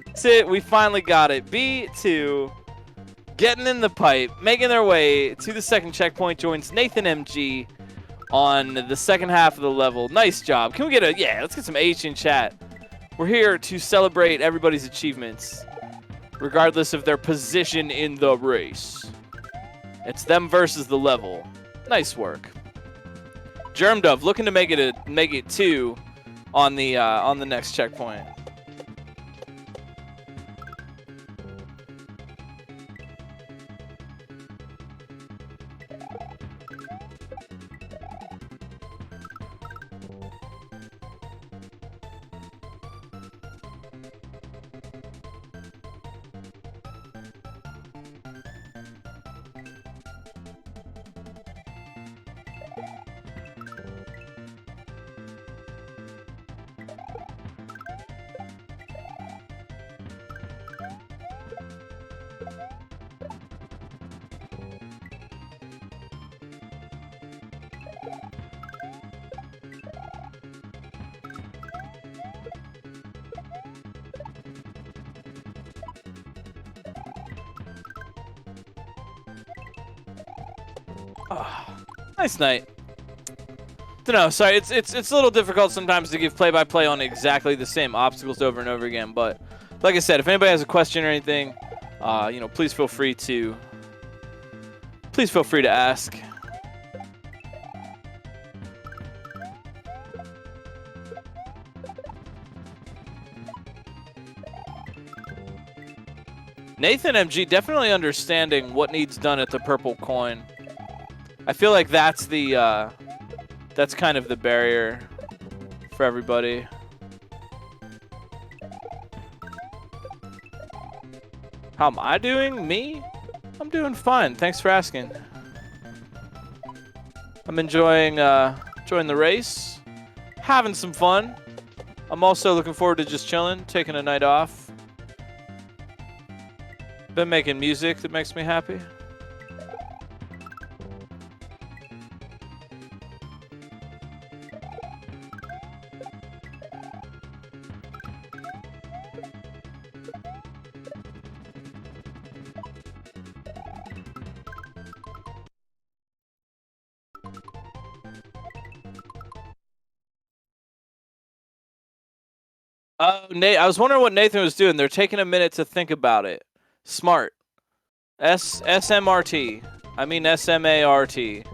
That's it. We finally got it. B2 getting in the pipe, making their way to the second checkpoint, joins Nathan MG on the second half of the level. Nice job. Can we get let's get some H in chat. We're here to celebrate everybody's achievements, regardless of their position in the race. It's them versus the level. Nice work. Germ Dove looking to make it 2 on the next checkpoint. Oh, nice night. Dunno, sorry, it's a little difficult sometimes to give play-by-play on exactly the same obstacles over and over again, but like I said, if anybody has a question or anything, please feel free to ask. Nathan MG definitely understanding what needs done at the purple coin. I feel like that's the that's kind of the barrier for everybody. How am I doing? Me? I'm doing fine. Thanks for asking. I'm enjoying the race, having some fun. I'm also looking forward to just chilling, taking a night off. Been making music that makes me happy. Nate, I was wondering what Nathan was doing. They're taking a minute to think about it. Smart. SMRT. I mean SMART.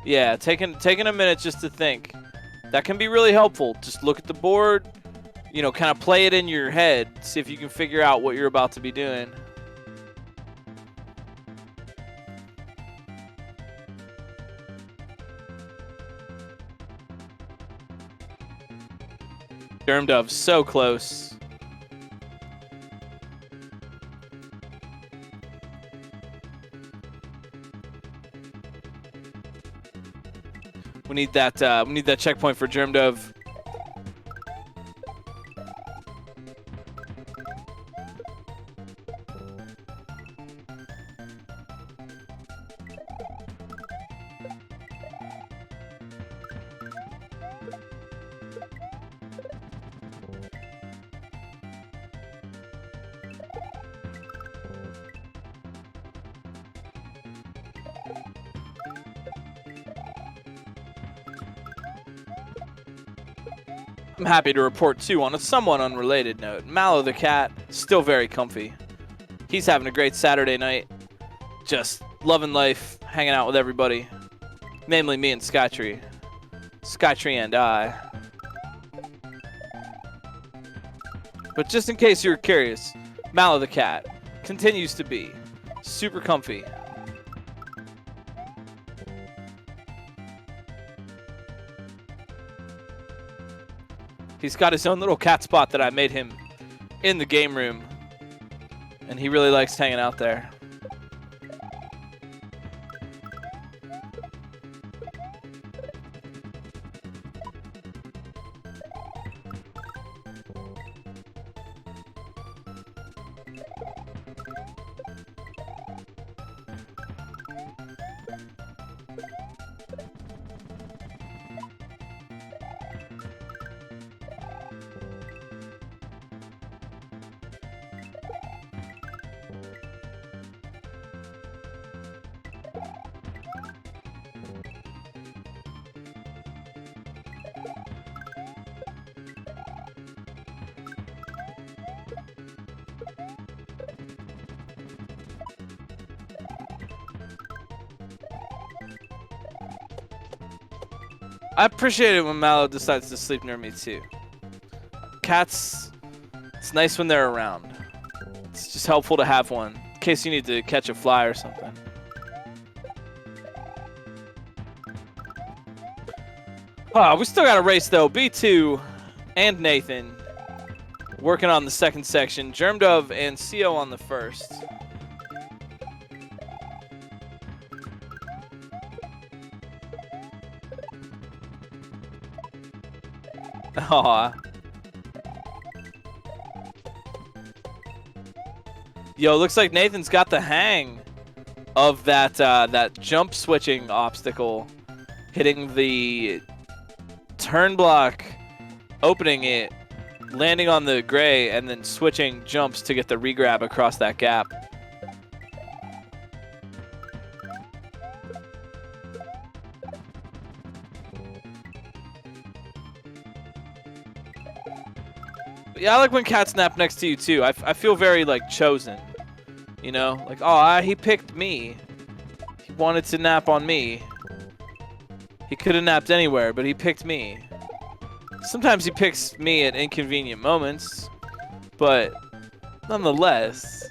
Yeah, taking a minute just to think. That can be really helpful. Just look at the board, you know, kind of play it in your head. See if you can figure out what you're about to be doing. Germ Dove, so close. We need that checkpoint for Germ Dove. I'm happy to report, too, on a somewhat unrelated note, Mallow the cat, still very comfy. He's having a great Saturday night. Just loving life, hanging out with everybody. Namely me and Skytree. Skytree and I. But just in case you're curious, Mallow the cat continues to be super comfy. He's got his own little cat spot that I made him in the game room, and he really likes hanging out there. I appreciate it when Mallow decides to sleep near me, too. Cats, it's nice when they're around. It's just helpful to have one, in case you need to catch a fly or something. We still got a race, though. B2 and Nathan working on the second section. Germ Dove and CO on the first. Aw. Yo, looks like Nathan's got the hang of that jump switching obstacle, hitting the turn block, opening it, landing on the gray, and then switching jumps to get the regrab across that gap. Yeah, I like when cats nap next to you, too. I feel very, like, chosen. You know? Like, oh, he picked me. He wanted to nap on me. He could have napped anywhere, but he picked me. Sometimes he picks me at inconvenient moments, but nonetheless...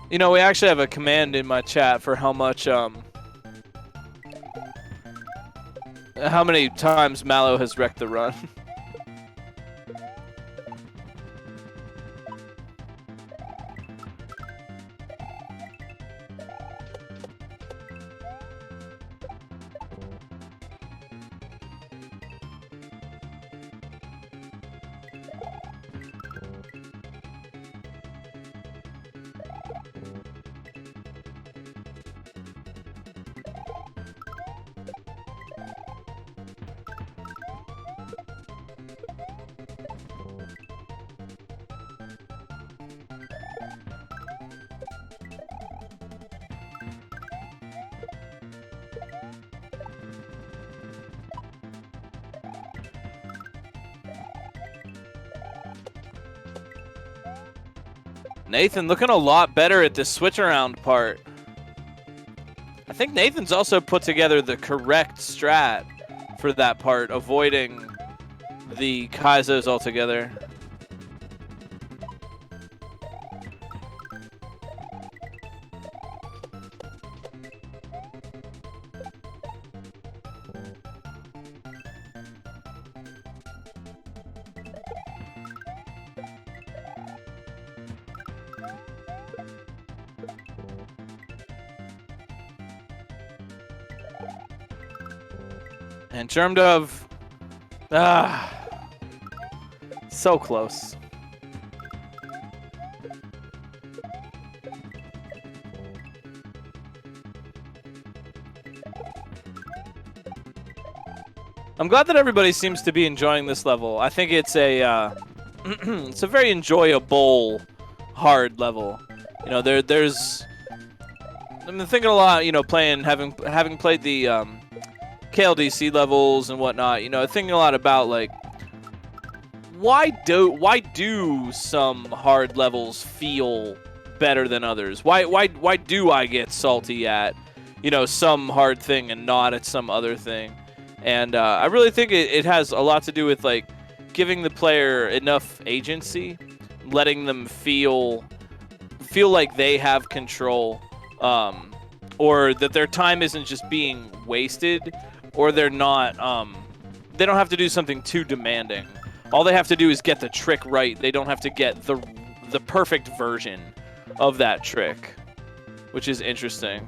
You know, we actually have a command in my chat for how much, how many times Mallow has wrecked the run. Nathan looking a lot better at the switch around part. I think Nathan's also put together the correct strat for that part, avoiding the Kaizos altogether. And Germdove, so close. I'm glad that everybody seems to be enjoying this level. I think it's a it's a very enjoyable hard level. You know, there's I've been thinking a lot, you know, having played the KLDC levels and whatnot, you know, thinking a lot about like why do some hard levels feel better than others? Why do I get salty at, you know, some hard thing and not at some other thing? And I really think it has a lot to do with like giving the player enough agency, letting them feel like they have control, or that their time isn't just being wasted, or they're not they don't have to do something too demanding. All they have to do is get the trick right. They don't have to get the perfect version of that trick, which is interesting.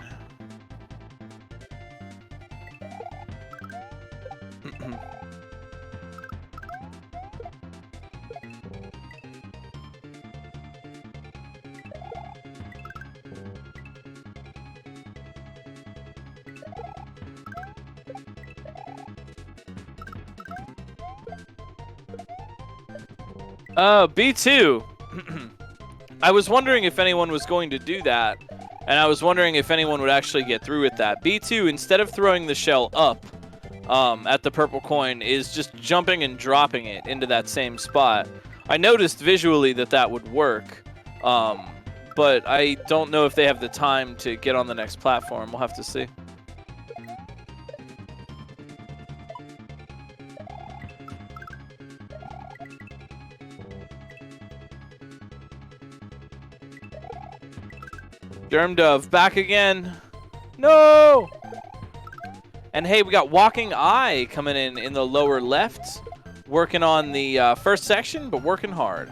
B2. I was wondering if anyone was going to do that, and I was wondering if anyone would actually get through with that. B2, instead of throwing the shell up at the purple coin, is just jumping and dropping it into that same spot. I noticed visually that would work, but I don't know if they have the time to get on the next platform. We'll have to see. Germdove back again. No! And hey, we got Walking Eye coming in the lower left. Working on the first section, but working hard.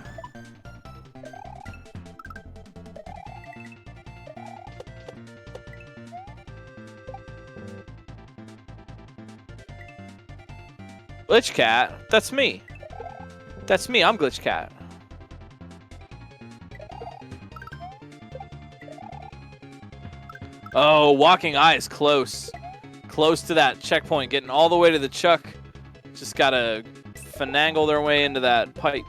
Glitch Cat? That's me. That's me. I'm Glitch Cat. Oh, Walking Eye is close. Close to that checkpoint, getting all the way to the chuck. Just gotta finagle their way into that pipe.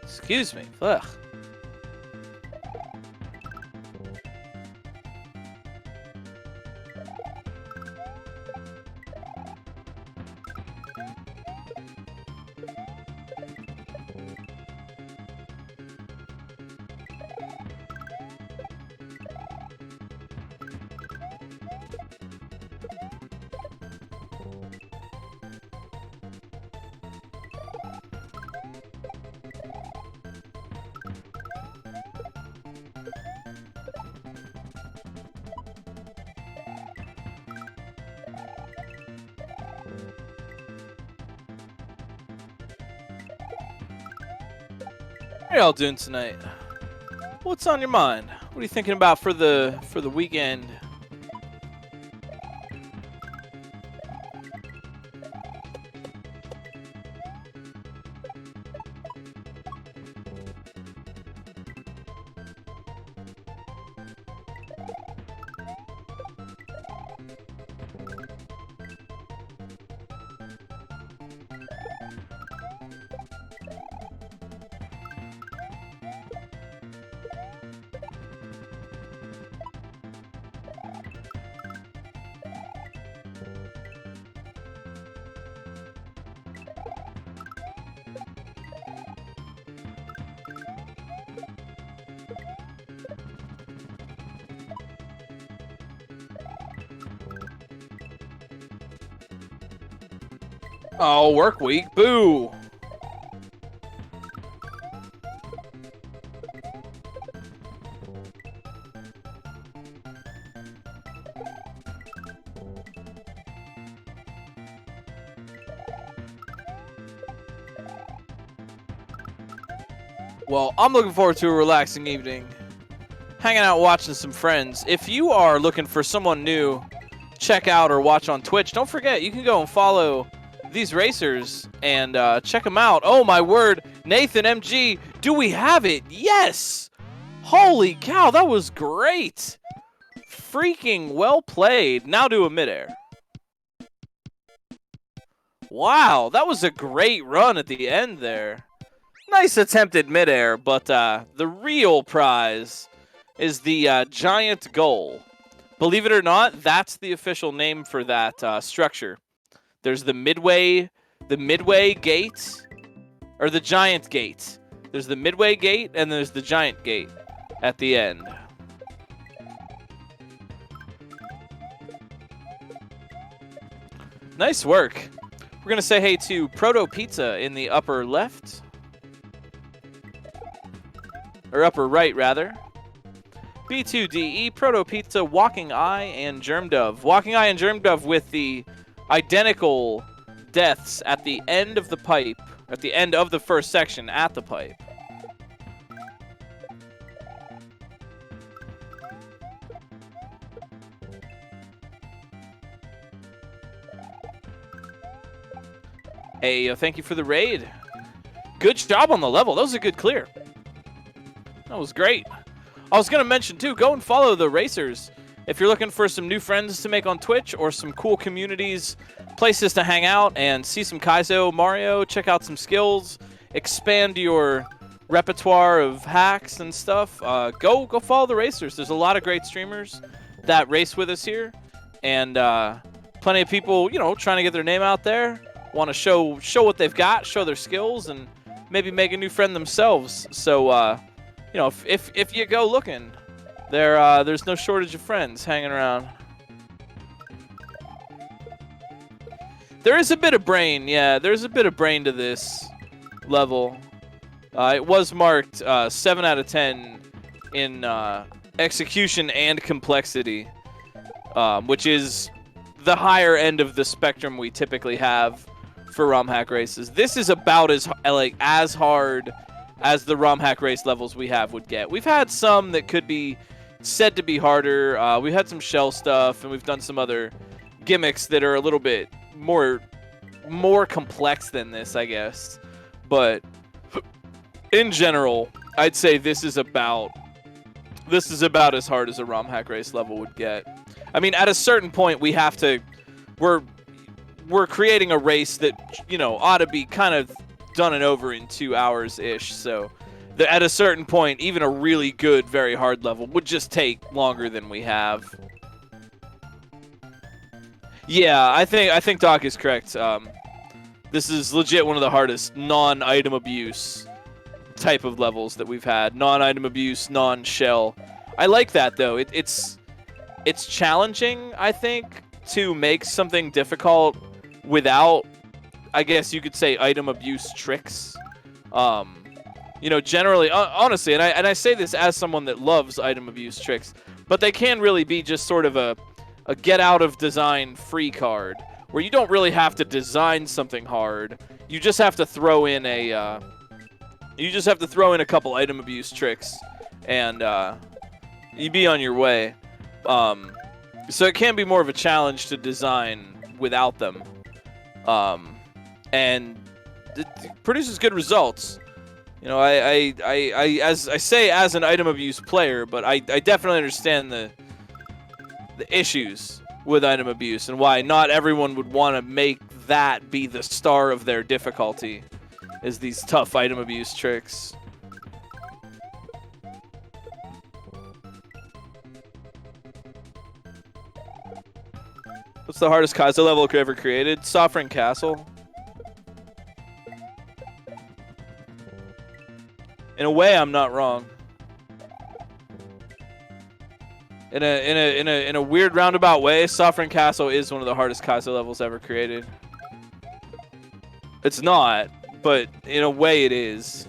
Excuse me. Ugh. How y'all doing tonight? What's on your mind? What are you thinking about for the weekend? Oh, work week. Boo. Well, I'm looking forward to a relaxing evening. Hanging out watching some friends. If you are looking for someone new, check out or watch on Twitch, don't forget, you can go and follow these racers and check them out. Oh, my word. Nathan MG, do we have it? Yes! Holy cow, that was great. Freaking well played. Now do a midair. Wow, that was a great run at the end there. Nice attempted midair, but the real prize is the giant goal. Believe it or not, that's the official name for that structure. There's the midway gate, or the giant gate. There's the midway gate, and there's the giant gate at the end. Nice work. We're going to say hey to Proto Pizza in the upper left. Or upper right, rather. B2DE, Proto Pizza, Walking Eye, and Germ Dove. Walking Eye and Germ Dove with the identical deaths at the end of the pipe, at the end of the first section at the pipe. Hey, thank you for the raid. Good job on the level. That was a good clear. That was great. I was going to mention, too, go and follow the racers. If you're looking for some new friends to make on Twitch or some cool communities, places to hang out and see some Kaizo Mario, check out some skills, expand your repertoire of hacks and stuff, go follow the racers. There's a lot of great streamers that race with us here, and plenty of people, you know, trying to get their name out there, want to show what they've got, show their skills, and maybe make a new friend themselves. So, you know, if you go looking, there's no shortage of friends hanging around. There is a bit of brain, yeah. There's a bit of brain to this level. It was marked 7 out of 10 in execution and complexity, which is the higher end of the spectrum we typically have for Romhack races. This is about as hard as the Romhack race levels we have would get. We've had some that could be said to be harder. We've had some shell stuff, and we've done some other gimmicks that are a little bit more complex than this, I guess. But in general, I'd say this is about as hard as a Romhack race level would get. I mean, at a certain point, we have to. We're creating a race that, you know, ought to be kind of done and over in 2 hours-ish. So at a certain point, even a really good, very hard level would just take longer than we have. Yeah, I think Doc is correct. This is legit one of the hardest non-item abuse type of levels that we've had. Non-item abuse, non-shell. I like that, though. It's challenging, I think, to make something difficult without, I guess you could say, item abuse tricks. You know, generally, honestly, and I say this as someone that loves item abuse tricks, but they can really be just sort of a get out of design free card, where you don't really have to design something hard. You just have to throw in a couple item abuse tricks, and you'd be on your way. So it can be more of a challenge to design without them, and it produces good results. You know, as I say, as an item abuse player, but I definitely understand the issues with item abuse and why not everyone would want to make that be the star of their difficulty, is these tough item abuse tricks. What's the hardest Kaizo level ever created? Sovereign Castle. In a way, I'm not wrong. In a weird roundabout way, Sovereign Castle is one of the hardest Kaizo levels ever created. It's not, but in a way it is.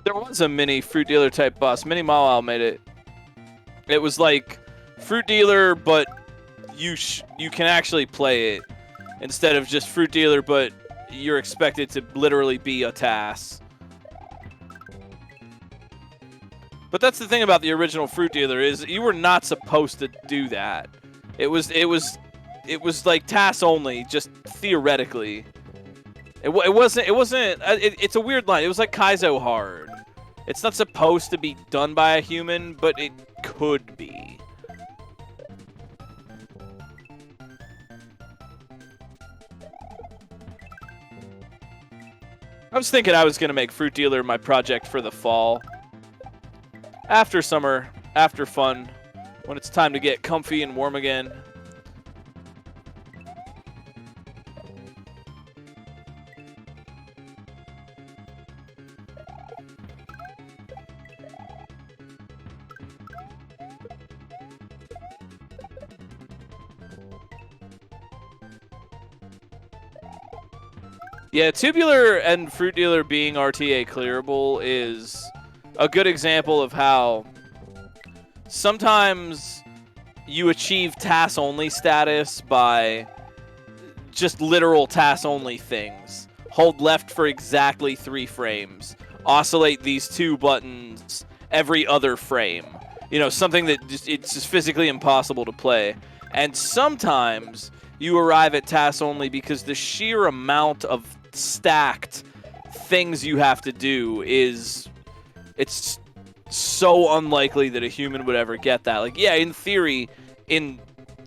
There was a mini fruit dealer type boss. Mini Mawile made it. It was like fruit dealer, but you can actually play it instead of just fruit dealer, but you're expected to literally be a TAS. But that's the thing about the original fruit dealer is you were not supposed to do that. It was like TAS only, just theoretically. It wasn't. It's a weird line. It was like Kaizo hard. It's not supposed to be done by a human, but it could be. I was thinking I was going to make Fruit Dealer my project for the fall. After summer, after fun, when it's time to get comfy and warm again. Yeah, Tubular and Fruit Dealer being RTA clearable is a good example of how sometimes you achieve TAS-only status by just literal TAS-only things. Hold left for exactly 3 frames. Oscillate these 2 buttons every other frame. You know, something that it's just physically impossible to play. And sometimes you arrive at TAS-only because the sheer amount of stacked things you have to do it's so unlikely that a human would ever get that. Like, yeah, in theory,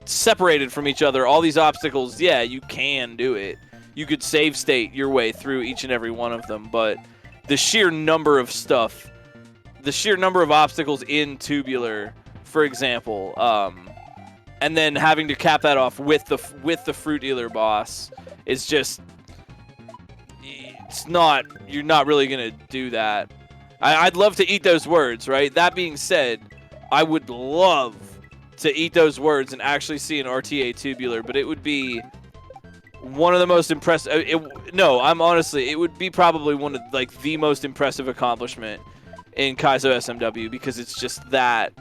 separated from each other, all these obstacles, yeah, you can do it. You could save state your way through each and every one of them, but the sheer number of stuff, the sheer number of obstacles in Tubular, for example, and then having to cap that off with the Fruit Dealer boss is just, you're not really going to do that. I'd love to eat those words, right? That being said, I would love to eat those words and actually see an RTA Tubular, but it would be one of the most impressive. It would be probably one of like the most impressive accomplishment in Kaizo SMW because it's just that.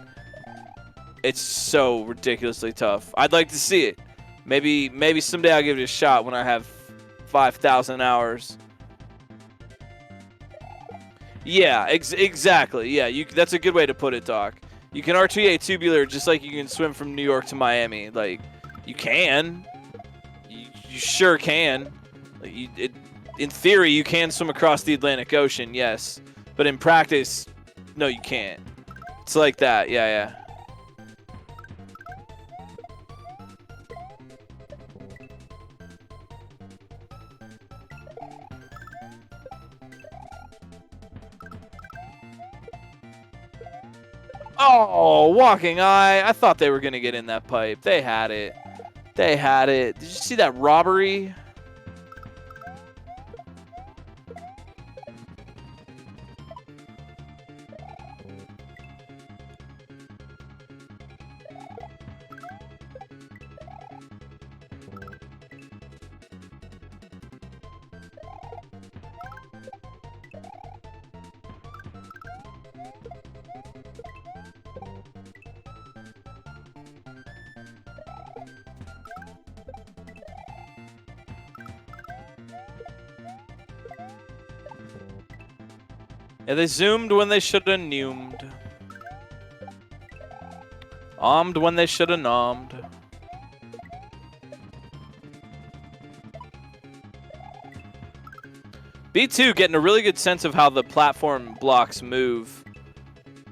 It's so ridiculously tough. I'd like to see it. Maybe someday I'll give it a shot when I have 5,000 hours. Yeah, exactly. Yeah, that's a good way to put it, Doc. You can RTA Tubular just like you can swim from New York to Miami. Like, you can. You sure can. Like, in theory, you can swim across the Atlantic Ocean, yes. But in practice, no, you can't. It's like that. Yeah. Oh, Walking Eye. I thought they were going to get in that pipe. They had it. They had it. Did you see that robbery? Yeah, they zoomed when they should have neumed. Ommed when they should have nommed. B2 getting a really good sense of how the platform blocks move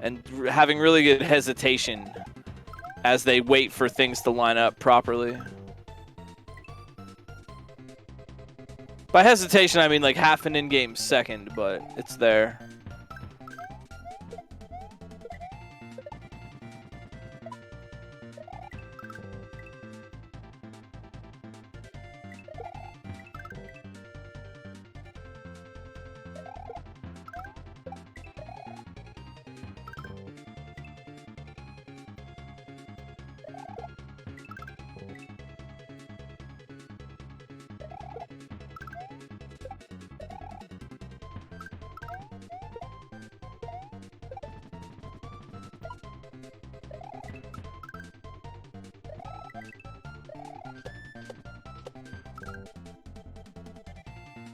and having really good hesitation as they wait for things to line up properly. By hesitation, I mean like half an in-game second, but it's there.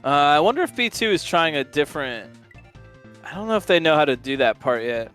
I wonder if B2 is trying a different... I don't know if they know how to do that part yet.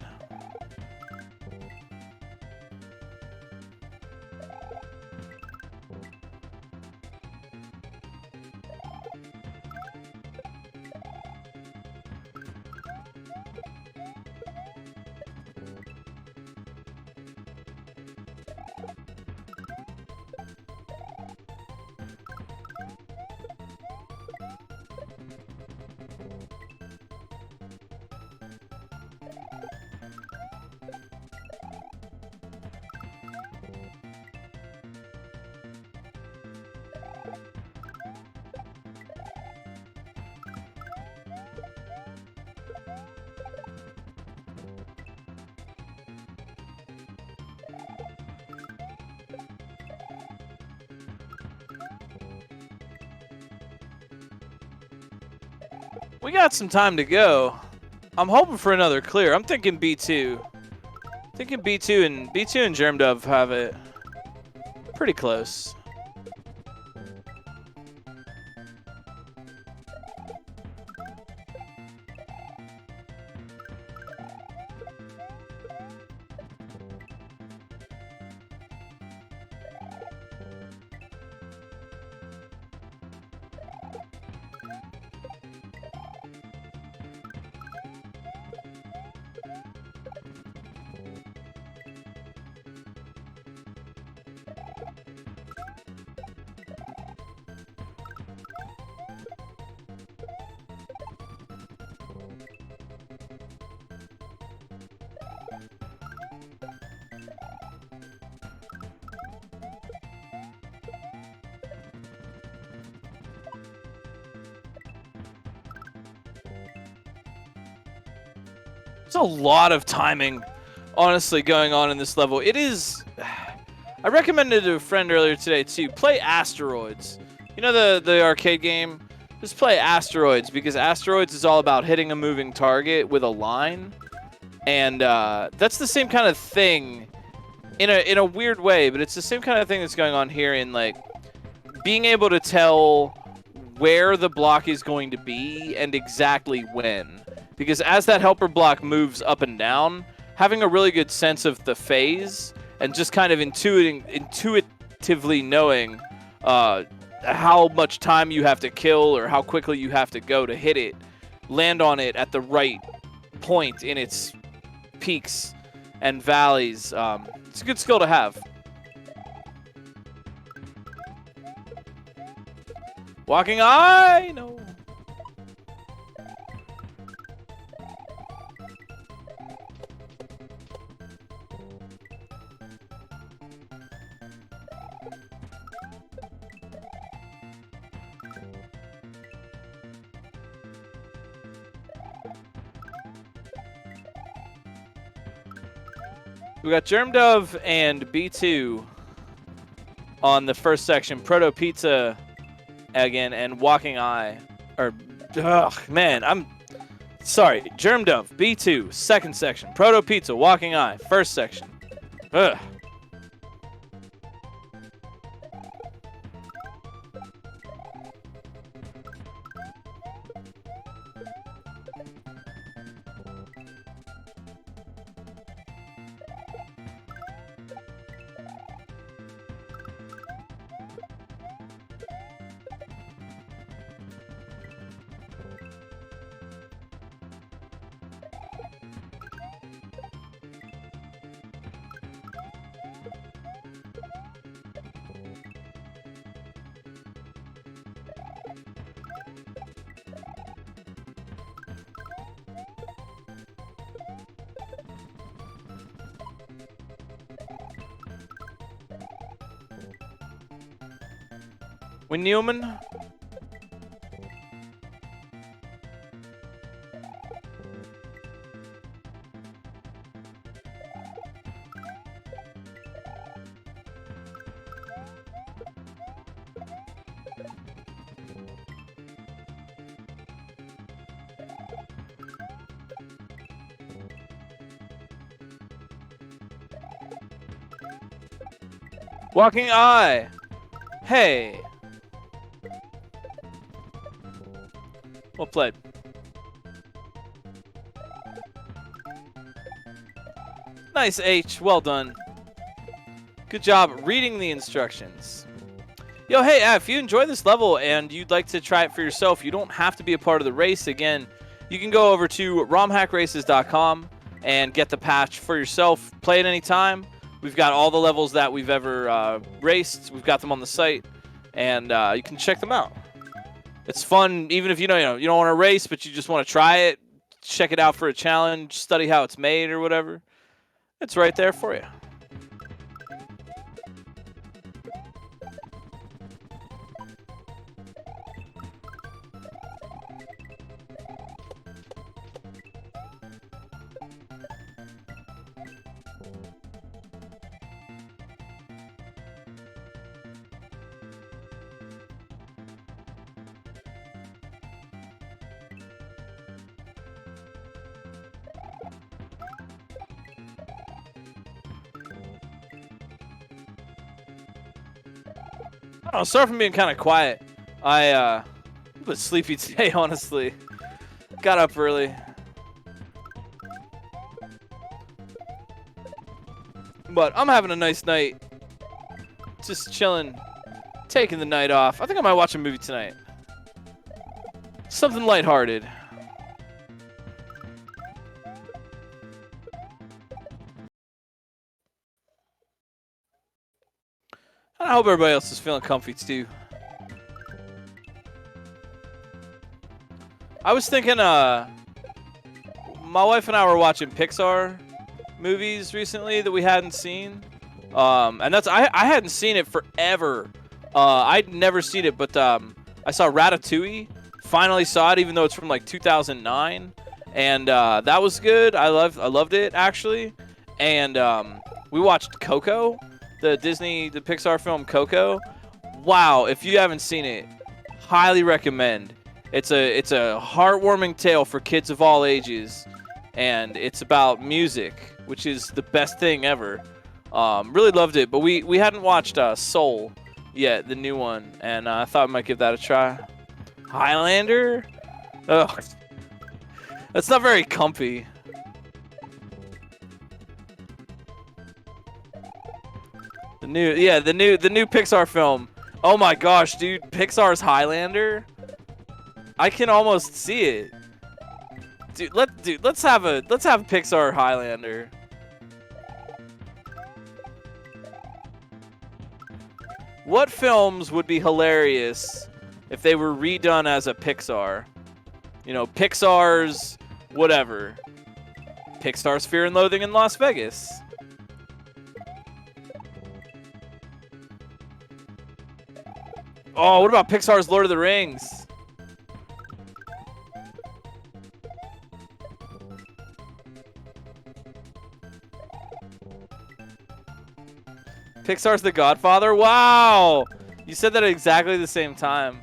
We got some time to go. I'm hoping for another clear. I'm thinking B2. Thinking B2 and Germdove have it pretty close. There's a lot of timing, honestly, going on in this level. It is... I recommended to a friend earlier today, too. Play Asteroids. You know the arcade game? Just play Asteroids, because Asteroids is all about hitting a moving target with a line. And that's the same kind of thing in a weird way, but it's the same kind of thing that's going on here in, like, being able to tell where the block is going to be and exactly when. Because as that helper block moves up and down, having a really good sense of the phase and just kind of intuitively knowing how much time you have to kill or how quickly you have to go to hit it, land on it at the right point in its peaks and valleys. It's a good skill to have. Walking eye! No. We got Germdove and B2 on the first section. Proto Pizza again and Walking Eye. Or, man, I'm sorry. Germdove, B2, second section. Proto Pizza, Walking Eye, first section. Ugh. When Newman. Walking Eye. Hey. Well played. Nice, H. Well done. Good job reading the instructions. Yo, hey, if you enjoy this level and you'd like to try it for yourself, you don't have to be a part of the race. Again, you can go over to romhackraces.com and get the patch for yourself. Play it anytime. We've got all the levels that we've ever raced. We've got them on the site, and you can check them out. It's fun, even if you don't want to race, but you just want to try it. Check it out for a challenge. Study how it's made or whatever. It's right there for you. Oh, sorry for being kind of quiet. I was sleepy today, honestly. Got up early. But I'm having a nice night. Just chilling. Taking the night off. I think I might watch a movie tonight. Something lighthearted. I hope everybody else is feeling comfy too. I was thinking, my wife and I were watching Pixar movies recently that we hadn't seen. And that's I hadn't seen it forever. I'd never seen it, but I saw Ratatouille. Finally saw it, even though it's from like 2009, and that was good. I loved it actually. And we watched Coco. The Pixar film Coco. Wow, if you haven't seen it, highly recommend. It's a heartwarming tale for kids of all ages, and it's about music, which is the best thing ever. Really loved it, but we hadn't watched Soul yet, the new one, and I thought I might give that a try. Highlander? Ugh. That's not very comfy. The new Pixar film. Oh my gosh, dude, Pixar's Highlander. I can almost see it. Let's have Pixar Highlander. What films would be hilarious if they were redone as a Pixar? You know, Pixar's whatever. Pixar's Fear and Loathing in Las Vegas. Oh, what about Pixar's Lord of the Rings? Pixar's The Godfather? Wow! You said that at exactly the same time.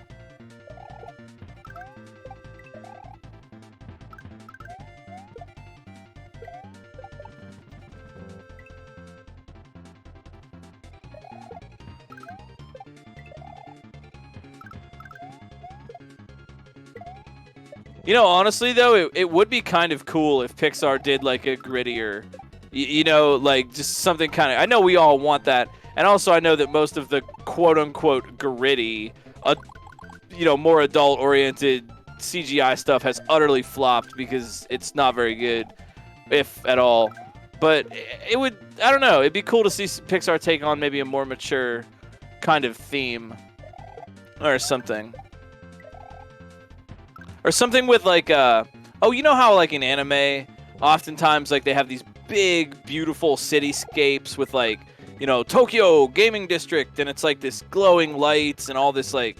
You know, honestly, though, it would be kind of cool if Pixar did, like, a grittier, you know, like, just something kind of... I know we all want that. And also, I know that most of the quote-unquote gritty, you know, more adult-oriented CGI stuff has utterly flopped because it's not very good, if at all. But it would... I don't know. It'd be cool to see Pixar take on maybe a more mature kind of theme or something. Or something with like, oh, you know how like in anime, oftentimes like they have these big, beautiful cityscapes with like, you know, Tokyo Gaming District, and it's like this glowing lights and all this like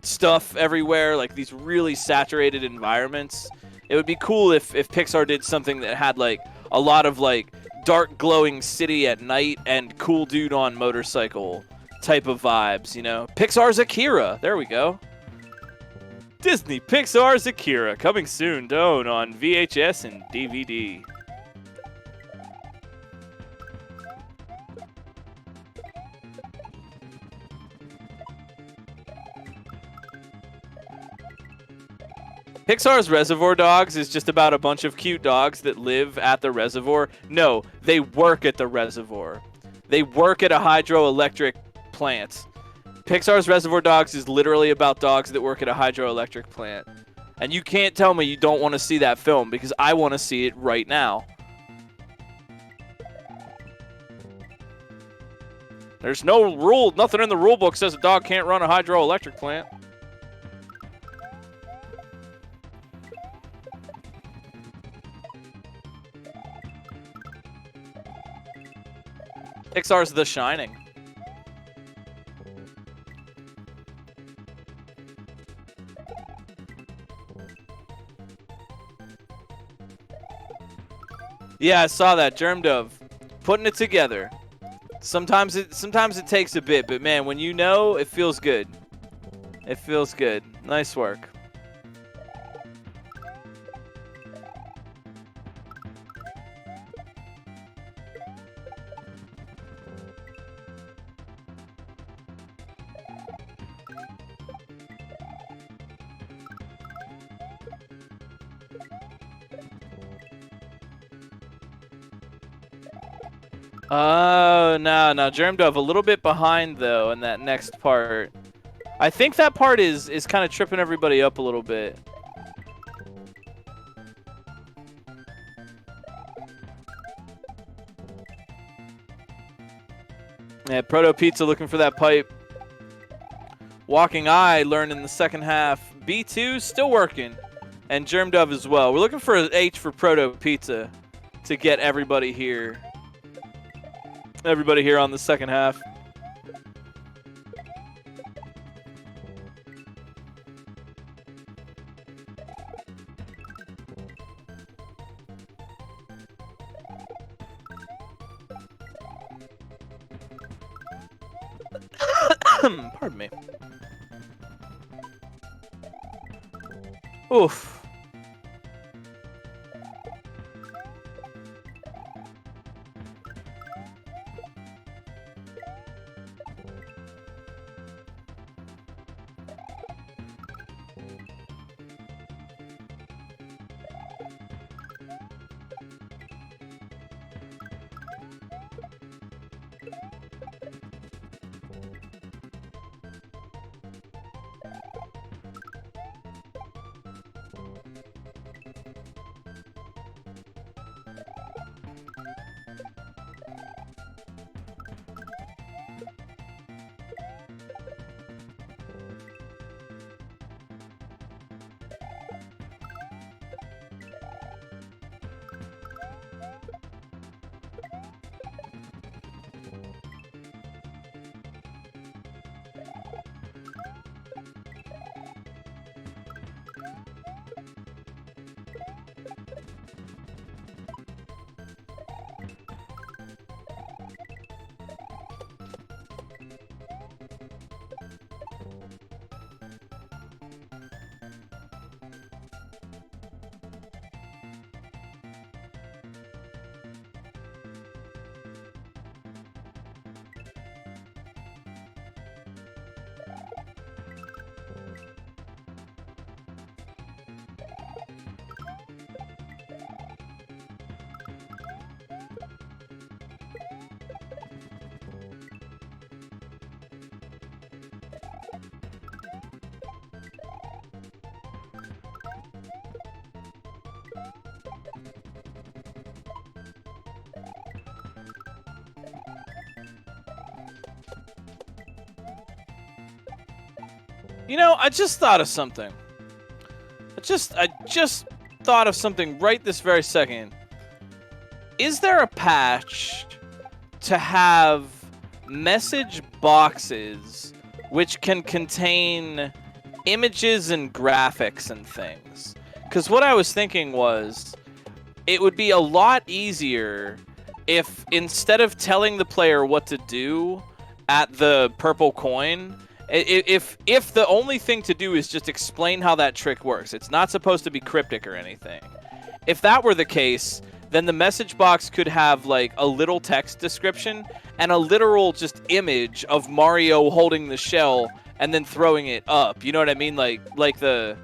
stuff everywhere, like these really saturated environments. It would be cool if Pixar did something that had like a lot of like dark glowing city at night and cool dude on motorcycle type of vibes, you know? Pixar's Akira, there we go. Disney Pixar's Akira, coming soon, on VHS and DVD. Pixar's Reservoir Dogs is just about a bunch of cute dogs that live at the reservoir. No, they work at the reservoir. They work at a hydroelectric plant. Pixar's Reservoir Dogs is literally about dogs that work at a hydroelectric plant. And you can't tell me you don't want to see that film, because I want to see it right now. There's no rule, nothing in the rule book says a dog can't run a hydroelectric plant. Pixar's The Shining. Yeah, I saw that. Germ Dove. Putting it together. Sometimes it takes a bit, but man, when you know, it feels good. It feels good. Nice work. Oh, no. Germ Dove a little bit behind, though, in that next part. I think that part is kind of tripping everybody up a little bit. Yeah, Proto Pizza looking for that pipe. Walking Eye learned in the second half. B2 still working. And Germ Dove as well. We're looking for an H for Proto Pizza to get everybody here. Everybody here on the second half. Pardon me. Oof. You know, I just thought of something. I just thought of something right this very second. Is there a patch to have message boxes which can contain images and graphics and things? Because what I was thinking was, it would be a lot easier if instead of telling the player what to do at the purple coin, if the only thing to do is just explain how that trick works. It's not supposed to be cryptic or anything. If that were the case, then the message box could have like a little text description and a literal just image of Mario holding the shell and then throwing it up. You know what I mean? Like the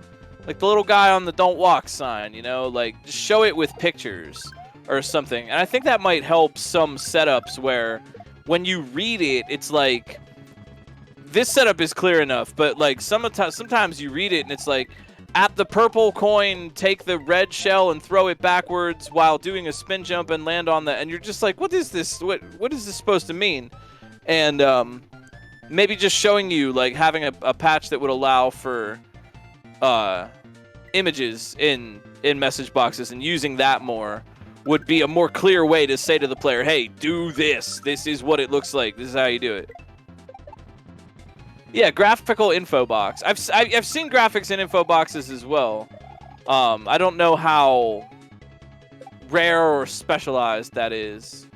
Like the little guy on the don't walk sign, you know, like just show it with pictures or something. And I think that might help some setups where when you read it, it's like, this setup is clear enough, but like sometimes you read it and it's like, at the purple coin, take the red shell and throw it backwards while doing a spin jump and land on the, and you're just like, what is this? What is this supposed to mean? And maybe just showing you, like having a patch that would allow for images in message boxes and using that more would be a more clear way to say to the player, hey, do this. This is what it looks like. This is how you do it. Yeah, graphical info box. I've seen graphics in info boxes as well. I don't know how rare or specialized that is.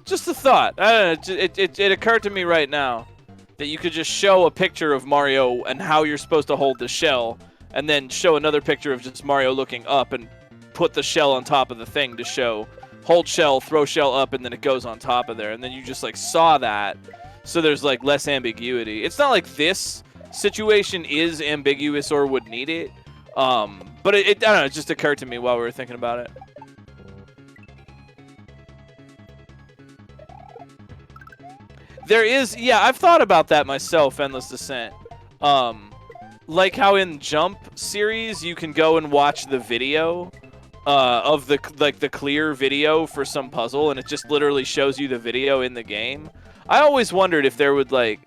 Just a thought. I don't know, it occurred to me right now that you could just show a picture of Mario and how you're supposed to hold the shell, and then show another picture of just Mario looking up and put the shell on top of the thing to show hold shell, throw shell up, and then it goes on top of there. And then you just like saw that, so there's like less ambiguity. It's not like this situation is ambiguous or would need it, but I don't know, it just occurred to me while we were thinking about it. There is, yeah, I've thought about that myself, Endless Descent. Like how in Jump series you can go and watch the video of the clear video for some puzzle, and it just literally shows you the video in the game. I always wondered if there would like,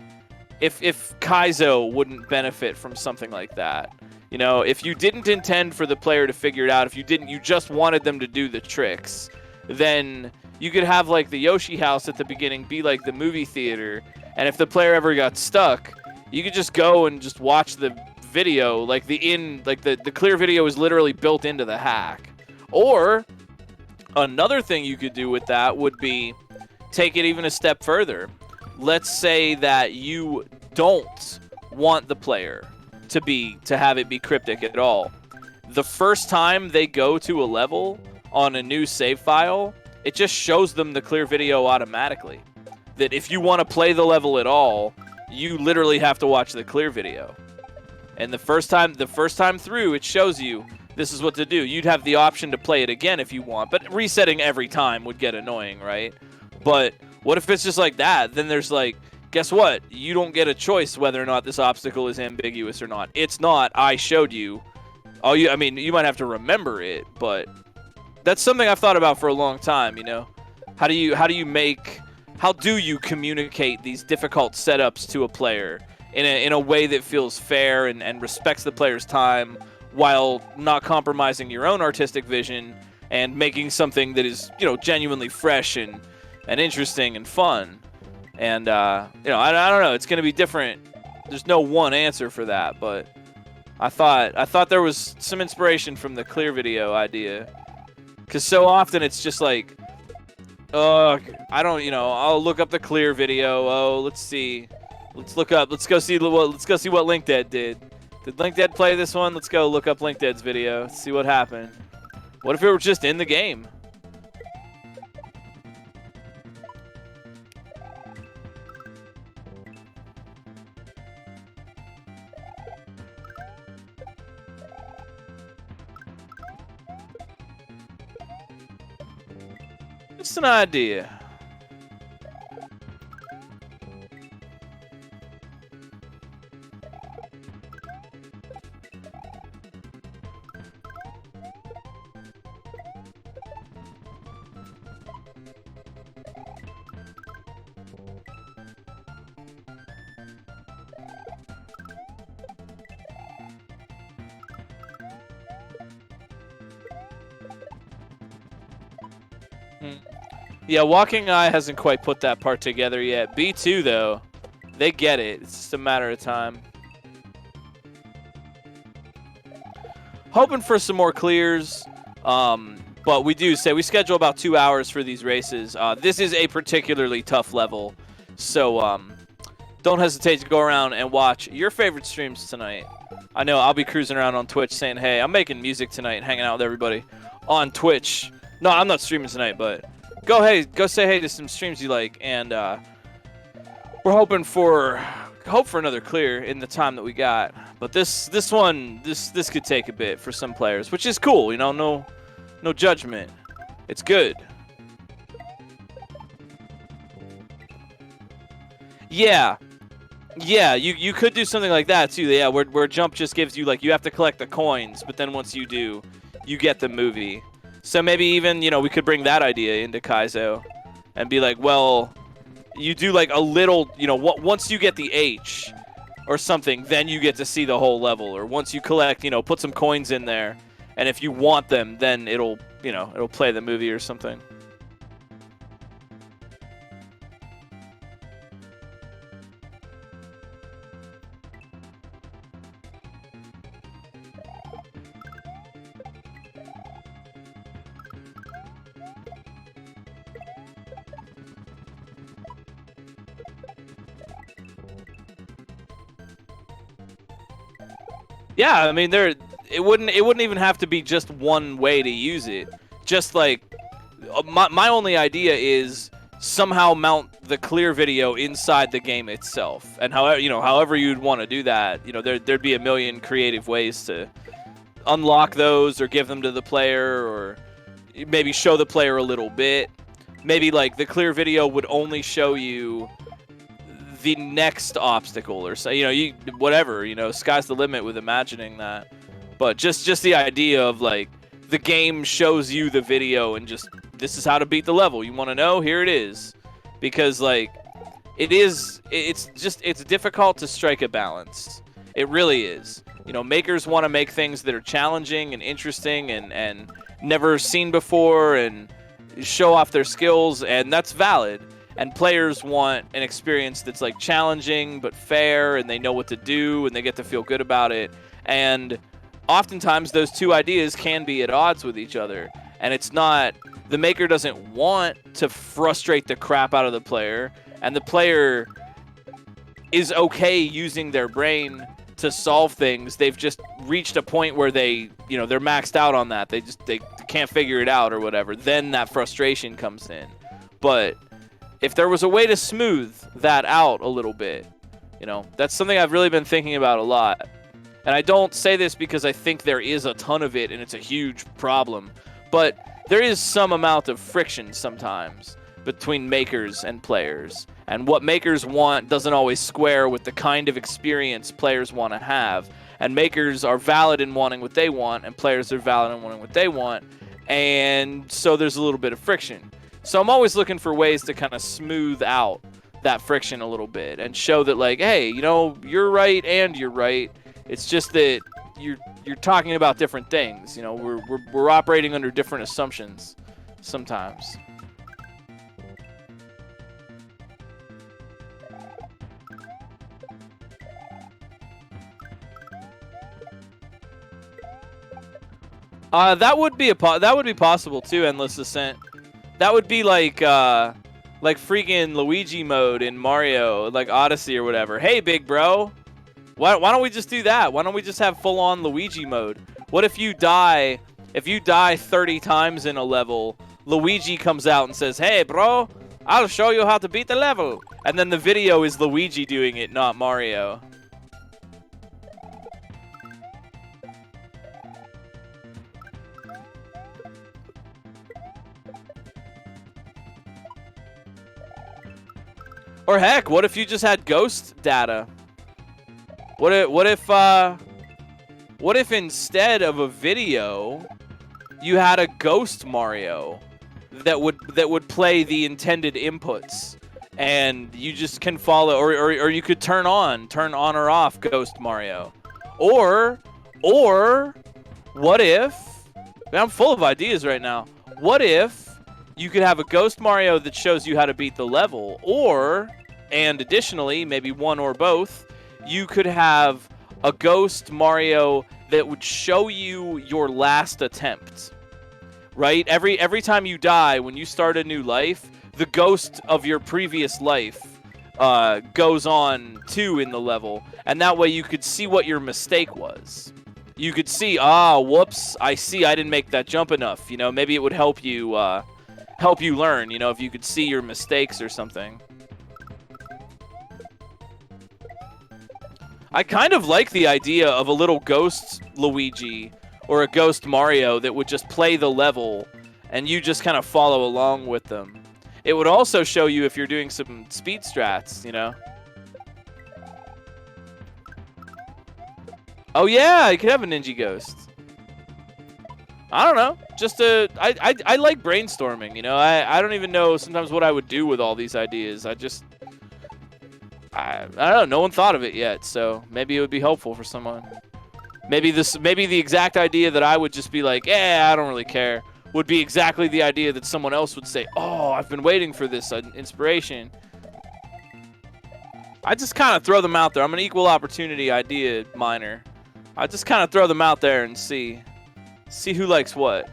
if Kaizo wouldn't benefit from something like that. You know, if you didn't intend for the player to figure it out, if you just wanted them to do the tricks, then you could have like the Yoshi house at the beginning be like the movie theater, and if the player ever got stuck, you could just go and just watch the video, like the clear video is literally built into the hack. Or another thing you could do with that would be take it even a step further. Let's say that you don't want the player to have it be cryptic at all. The first time they go to a level on a new save file, it just shows them the clear video automatically. That if you want to play the level at all, you literally have to watch the clear video. And the first time through, it shows you this is what to do. You'd have the option to play it again if you want, but resetting every time would get annoying, right? But what if it's just like that? Then there's like, guess what? You don't get a choice whether or not this obstacle is ambiguous or not. It's not. I showed you. I mean, you might have to remember it, but that's something I've thought about for a long time, you know? How do you communicate these difficult setups to a player in a way that feels fair and respects the player's time, while not compromising your own artistic vision and making something that is, you know, genuinely fresh and interesting and fun. And, you know, I don't know. It's going to be different. There's no one answer for that, but I thought there was some inspiration from the clear video idea. Because so often it's just like, I don't, you know, I'll look up the clear video. Oh, let's see. Let's go see what Link Dead did. Did Link Dead play this one? Let's go look up Link Dead's video. See what happened. What if it were just in the game? Just an idea. Yeah, Walking Eye hasn't quite put that part together yet. B2, though, they get it. It's just a matter of time. Hoping for some more clears, but we do say we schedule about 2 hours for these races. This is a particularly tough level, so don't hesitate to go around and watch your favorite streams tonight. I know I'll be cruising around on Twitch saying, hey, I'm making music tonight and hanging out with everybody on Twitch. No, I'm not streaming tonight, but go say hey to some streams you like, and We're hope for another clear in the time that we got. But this could take a bit for some players, which is cool. You know, no judgment. It's good. Yeah. Yeah, you could do something like that too. Yeah, where jump just gives you, like, you have to collect the coins, but then once you do, you get the movie. So maybe even, you know, we could bring that idea into Kaizo and be like, well, you do like a little, you know, once you get the H or something, then you get to see the whole level. Or once you collect, you know, put some coins in there, and if you want them, then it'll play the movie or something. Yeah, I mean, it wouldn't even have to be just one way to use it. Just like my only idea is somehow mount the clear video inside the game itself, and however you'd want to do that, you know, there'd be a million creative ways to unlock those or give them to the player, or maybe show the player a little bit. Maybe like the clear video would only show you the next obstacle, or so, you know, whatever, you know, sky's the limit with imagining that. But just the idea of like the game shows you the video and just, this is how to beat the level. You want to know? Here it is. Because like it's difficult to strike a balance. It really is. You know, makers want to make things that are challenging and interesting and never seen before and show off their skills, and that's valid. And players want an experience that's like challenging but fair, and they know what to do and they get to feel good about it. And oftentimes those two ideas can be at odds with each other. And it's not, the maker doesn't want to frustrate the crap out of the player, and the player is okay using their brain to solve things. They've just reached a point where they, you know, they're maxed out on that. They can't figure it out or whatever. Then that frustration comes in. But if there was a way to smooth that out a little bit, you know, that's something I've really been thinking about a lot. And I don't say this because I think there is a ton of it and it's a huge problem, but there is some amount of friction sometimes between makers and players. And what makers want doesn't always square with the kind of experience players want to have. And makers are valid in wanting what they want, and players are valid in wanting what they want. And so there's a little bit of friction. So I'm always looking for ways to kind of smooth out that friction a little bit and show that, like, hey, you know, you're right and you're right. It's just that you're talking about different things. You know, we're operating under different assumptions sometimes. That would be possible too. Endless Ascent. That would be like freaking Luigi mode in Mario, like Odyssey or whatever. Hey, big bro, why don't we just do that? Why don't we just have full-on Luigi mode? What if you die 30 times in a level, Luigi comes out and says, hey, bro, I'll show you how to beat the level. And then the video is Luigi doing it, not Mario. Or heck, what if you just had ghost data? What if instead of a video, you had a ghost Mario that would play the intended inputs, and you just can follow, or you could turn on or off ghost Mario, or what if? I'm full of ideas right now. What if you could have a ghost Mario that shows you how to beat the level, and additionally, maybe one or both, you could have a ghost Mario that would show you your last attempt, right? Every time you die, when you start a new life, the ghost of your previous life goes on too in the level, and that way you could see what your mistake was. You could see, whoops, I see I didn't make that jump enough. You know, maybe it would help you learn, you know, if you could see your mistakes or something. I kind of like the idea of a little ghost Luigi or a ghost Mario that would just play the level and you just kind of follow along with them. It would also show you if you're doing some speed strats, you know? Oh yeah, you could have a Ninja Ghost. I don't know. Just I like brainstorming, you know? I don't even know sometimes what I would do with all these ideas. I don't know. No one thought of it yet, so maybe it would be helpful for someone. Maybe the exact idea that I would just be like, I don't really care, would be exactly the idea that someone else would say, oh, I've been waiting for this inspiration. I just kind of throw them out there. I'm an equal opportunity idea miner. I just kind of throw them out there and see who likes what.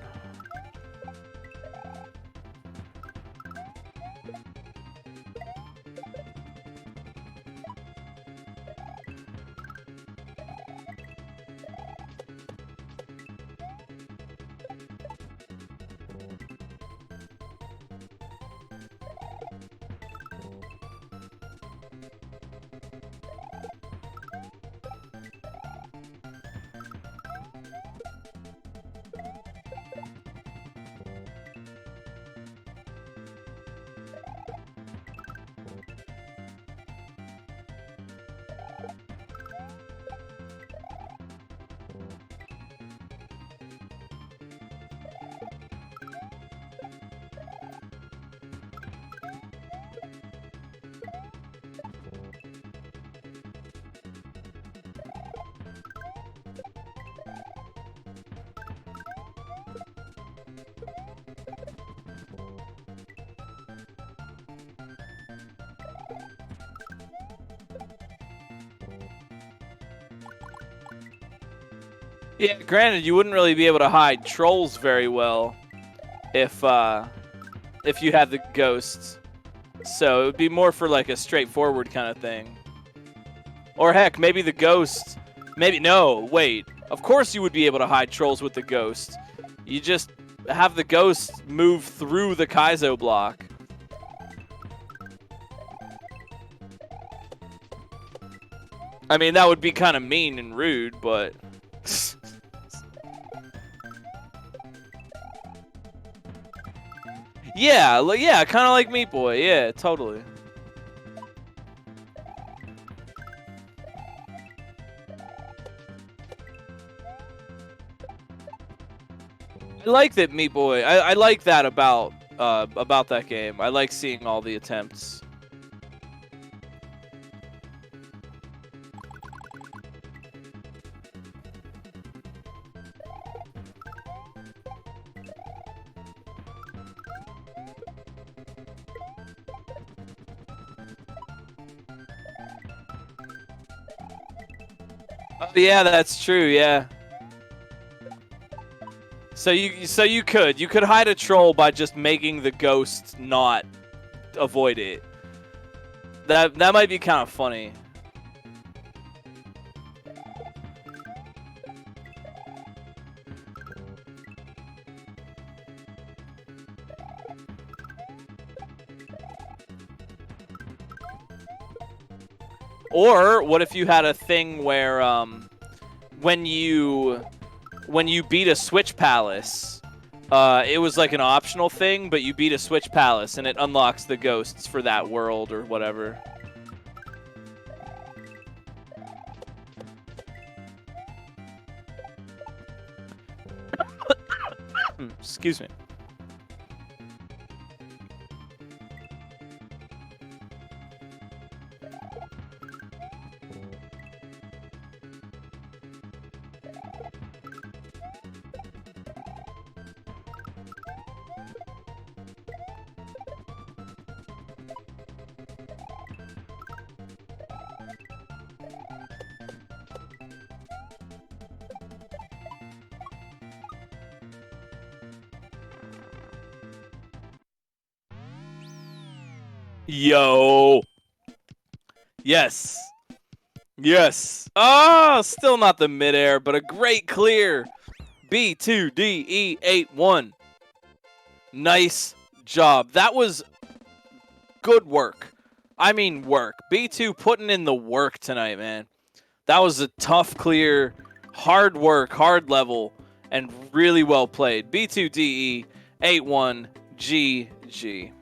Yeah, granted, you wouldn't really be able to hide trolls very well if you had the ghosts. So it would be more for like a straightforward kind of thing. Or heck, maybe the ghost. Maybe no. Wait. Of course you would be able to hide trolls with the ghost. You just have the ghost move through the Kaizo block. I mean, that would be kind of mean and rude, but. Yeah, kind of like Meat Boy. Yeah, totally. I like that Meat Boy. I like that about that game. I like seeing all the attempts. Oh, yeah, that's true. Yeah. So you could hide a troll by just making the ghost not avoid it. That might be kind of funny. Or what if you had a thing where when you beat a Switch Palace, it was like an optional thing, but you beat a Switch Palace and it unlocks the ghosts for that world or whatever. Excuse me. Yo. Yes. Yes. Oh, still not the midair, but a great clear. B2DE81. Nice job. That was good work. I mean work. B2 putting in the work tonight, man. That was a tough clear, hard work, hard level, and really well played. B2DE 81 GG.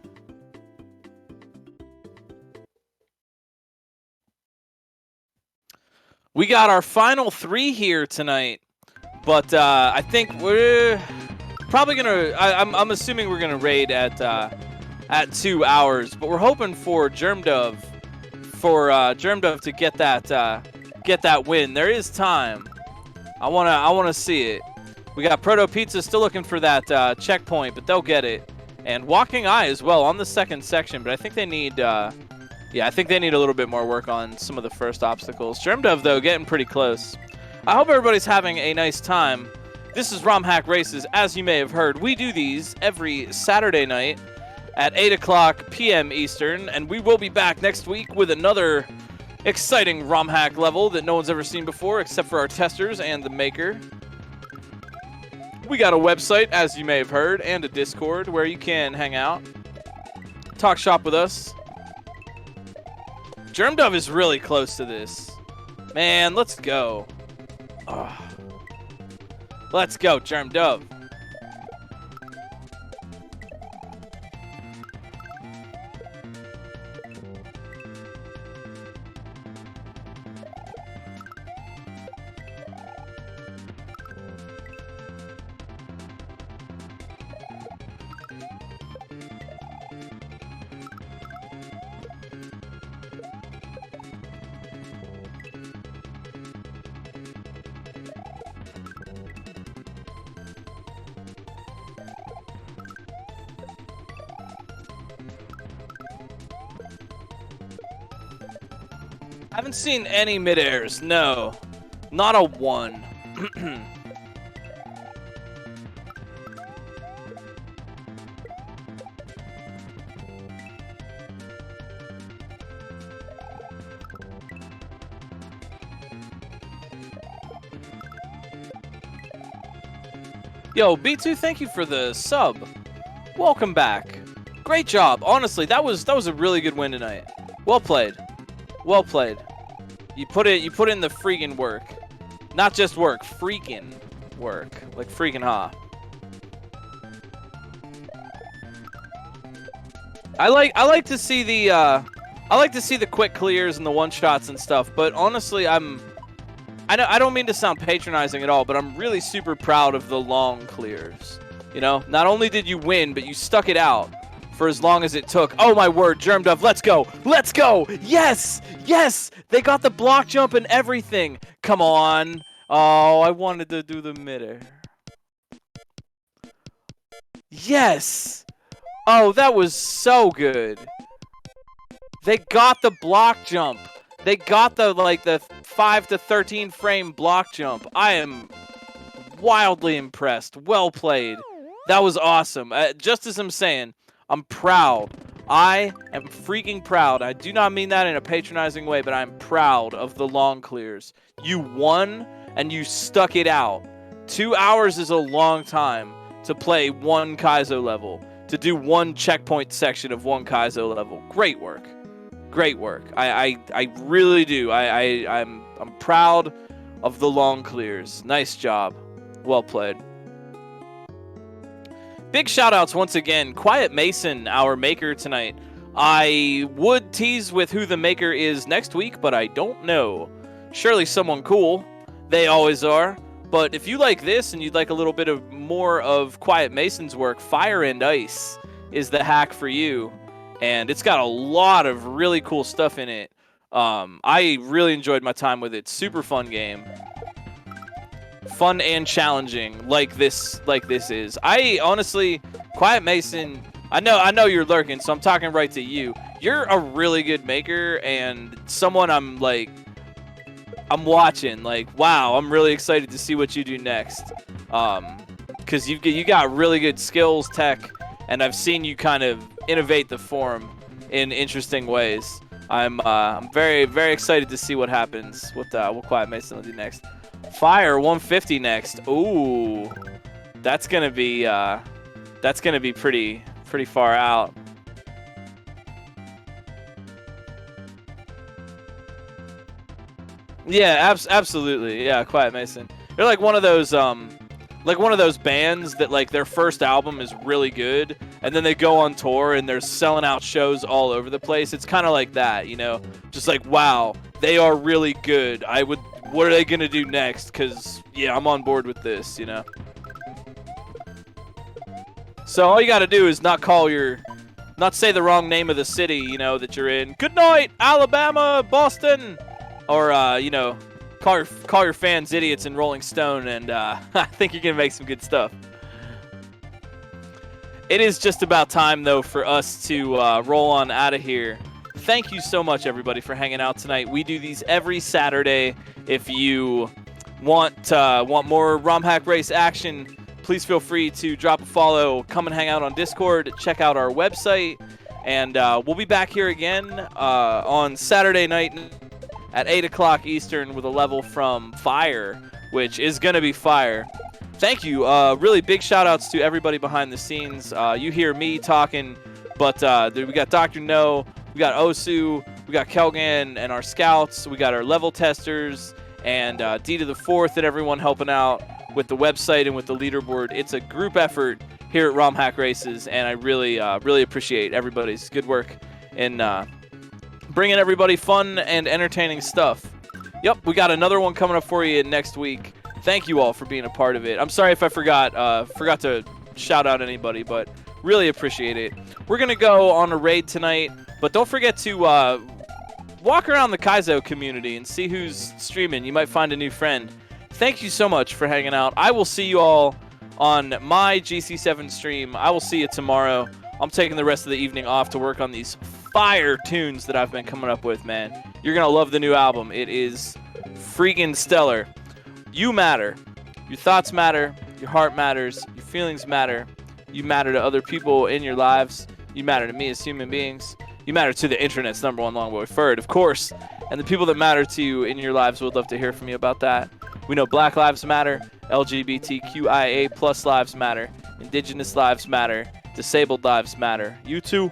We got our final 3 here tonight, but I think we're probably gonna. I'm assuming we're gonna raid at 2 hours, but we're hoping for Germdove to get that win. There is time. I wanna see it. We got Proto Pizza still looking for that checkpoint, but they'll get it. And Walking Eye as well on the second section, but I think they need. I think they need a little bit more work on some of the first obstacles. Germdove, though, getting pretty close. I hope everybody's having a nice time. This is Romhack Races. As you may have heard, we do these every Saturday night at 8 o'clock p.m. Eastern, and we will be back next week with another exciting Romhack level that no one's ever seen before except for our testers and the maker. We got a website, as you may have heard, and a Discord where you can hang out, talk shop with us. Germdove is really close to this. Man, let's go. Oh. Let's go, Germdove. I haven't seen any mid-airs. No. Not a one. Yo, B2, thank you for the sub. Welcome back. Great job. Honestly, that was a really good win tonight. Well played. Well played. You put in the freaking work. Not just work, freaking work. Like freaking ha. I like to see the quick clears and the one shots and stuff, but honestly I don't mean to sound patronizing at all, but I'm really super proud of the long clears. You know, not only did you win, but you stuck it out for as long as it took. Oh my word, Germdove, let's go! Let's go! Yes! Yes! They got the block jump and everything! Come on! Oh, I wanted to do the mid-air. Yes! Oh, that was so good. They got the block jump. They got the 5 to 13 frame block jump. I am wildly impressed. Well played. That was awesome. Just as I'm saying, I'm proud. I am freaking proud. I do not mean that in a patronizing way, but I'm proud of the long clears. You won, and you stuck it out. 2 hours is a long time to play one Kaizo level, to do one checkpoint section of one Kaizo level. Great work. Great work. I really do. I'm proud of the long clears. Nice job. Well played. Big shout-outs once again. Quiet Mason, our maker tonight. I would tease with who the maker is next week, but I don't know. Surely someone cool. They always are. But if you like this and you'd like a little bit of more of Quiet Mason's work, Fire and Ice is the hack for you. And it's got a lot of really cool stuff in it. I really enjoyed my time with it. Super fun game. Fun and challenging, like this is. I honestly, Quiet Mason, I know you're lurking, so I'm talking right to you. You're a really good maker and someone I'm watching. Like, wow, I'm really excited to see what you do next. Because you got really good skills, tech, and I've seen you kind of innovate the form in interesting ways. I'm very, very excited to see what happens with Quiet Mason will do next. Fire 150 next. Ooh, that's gonna be pretty far out. Yeah, absolutely. Yeah, Quiet Mason. They're like one of those bands that like their first album is really good, and then they go on tour and they're selling out shows all over the place. It's kind of like that, you know, just like wow, they are really good. I would. What are they gonna do next? Cause yeah, I'm on board with this, you know. So all you got to do is not say the wrong name of the city, you know, that you're in. Good night, Alabama, Boston, or you know, call your fans idiots in Rolling Stone, and I think you're gonna make some good stuff. It is just about time though for us to roll on out of here. Thank you so much, everybody, for hanging out tonight. We do these every Saturday. If you want more Romhack Race action, please feel free to drop a follow. Come and hang out on Discord. Check out our website, and we'll be back here again on Saturday night at 8 o'clock Eastern with a level from Fire, which is going to be fire. Thank you. Really big shout outs to everybody behind the scenes. You hear me talking, but we got Dr. No, we got Osu, we got Kelgan and our scouts, we got our level testers, and D to the fourth and everyone helping out with the website and with the leaderboard. It's a group effort here at Romhack Races, and I really appreciate everybody's good work in bringing everybody fun and entertaining stuff. Yep, we got another one coming up for you next week. Thank you all for being a part of it. I'm sorry if I forgot to shout out anybody, but really appreciate it. We're going to go on a raid tonight, but don't forget to walk around the Kaizo community and see who's streaming. You might find a new friend. Thank you so much for hanging out. I will see you all on my GC7 stream. I will see you tomorrow. I'm taking the rest of the evening off to work on these fire tunes that I've been coming up with, man. You're going to love the new album. It is freaking stellar. You matter. Your thoughts matter. Your heart matters. Your feelings matter. You matter to other people in your lives. You matter to me as human beings. You matter to the internet's #1 longboy Ferd, of course. And the people that matter to you in your lives would love to hear from you about that. We know Black Lives Matter, LGBTQIA plus lives matter, Indigenous lives matter, disabled lives matter. You too.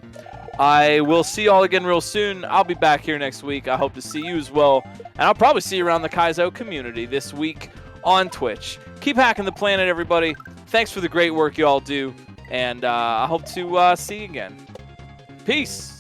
I will see you all again real soon. I'll be back here next week. I hope to see you as well. And I'll probably see you around the Kaizo community this week on Twitch. Keep hacking the planet, everybody. Thanks for the great work you all do. And I hope to see you again. Peace.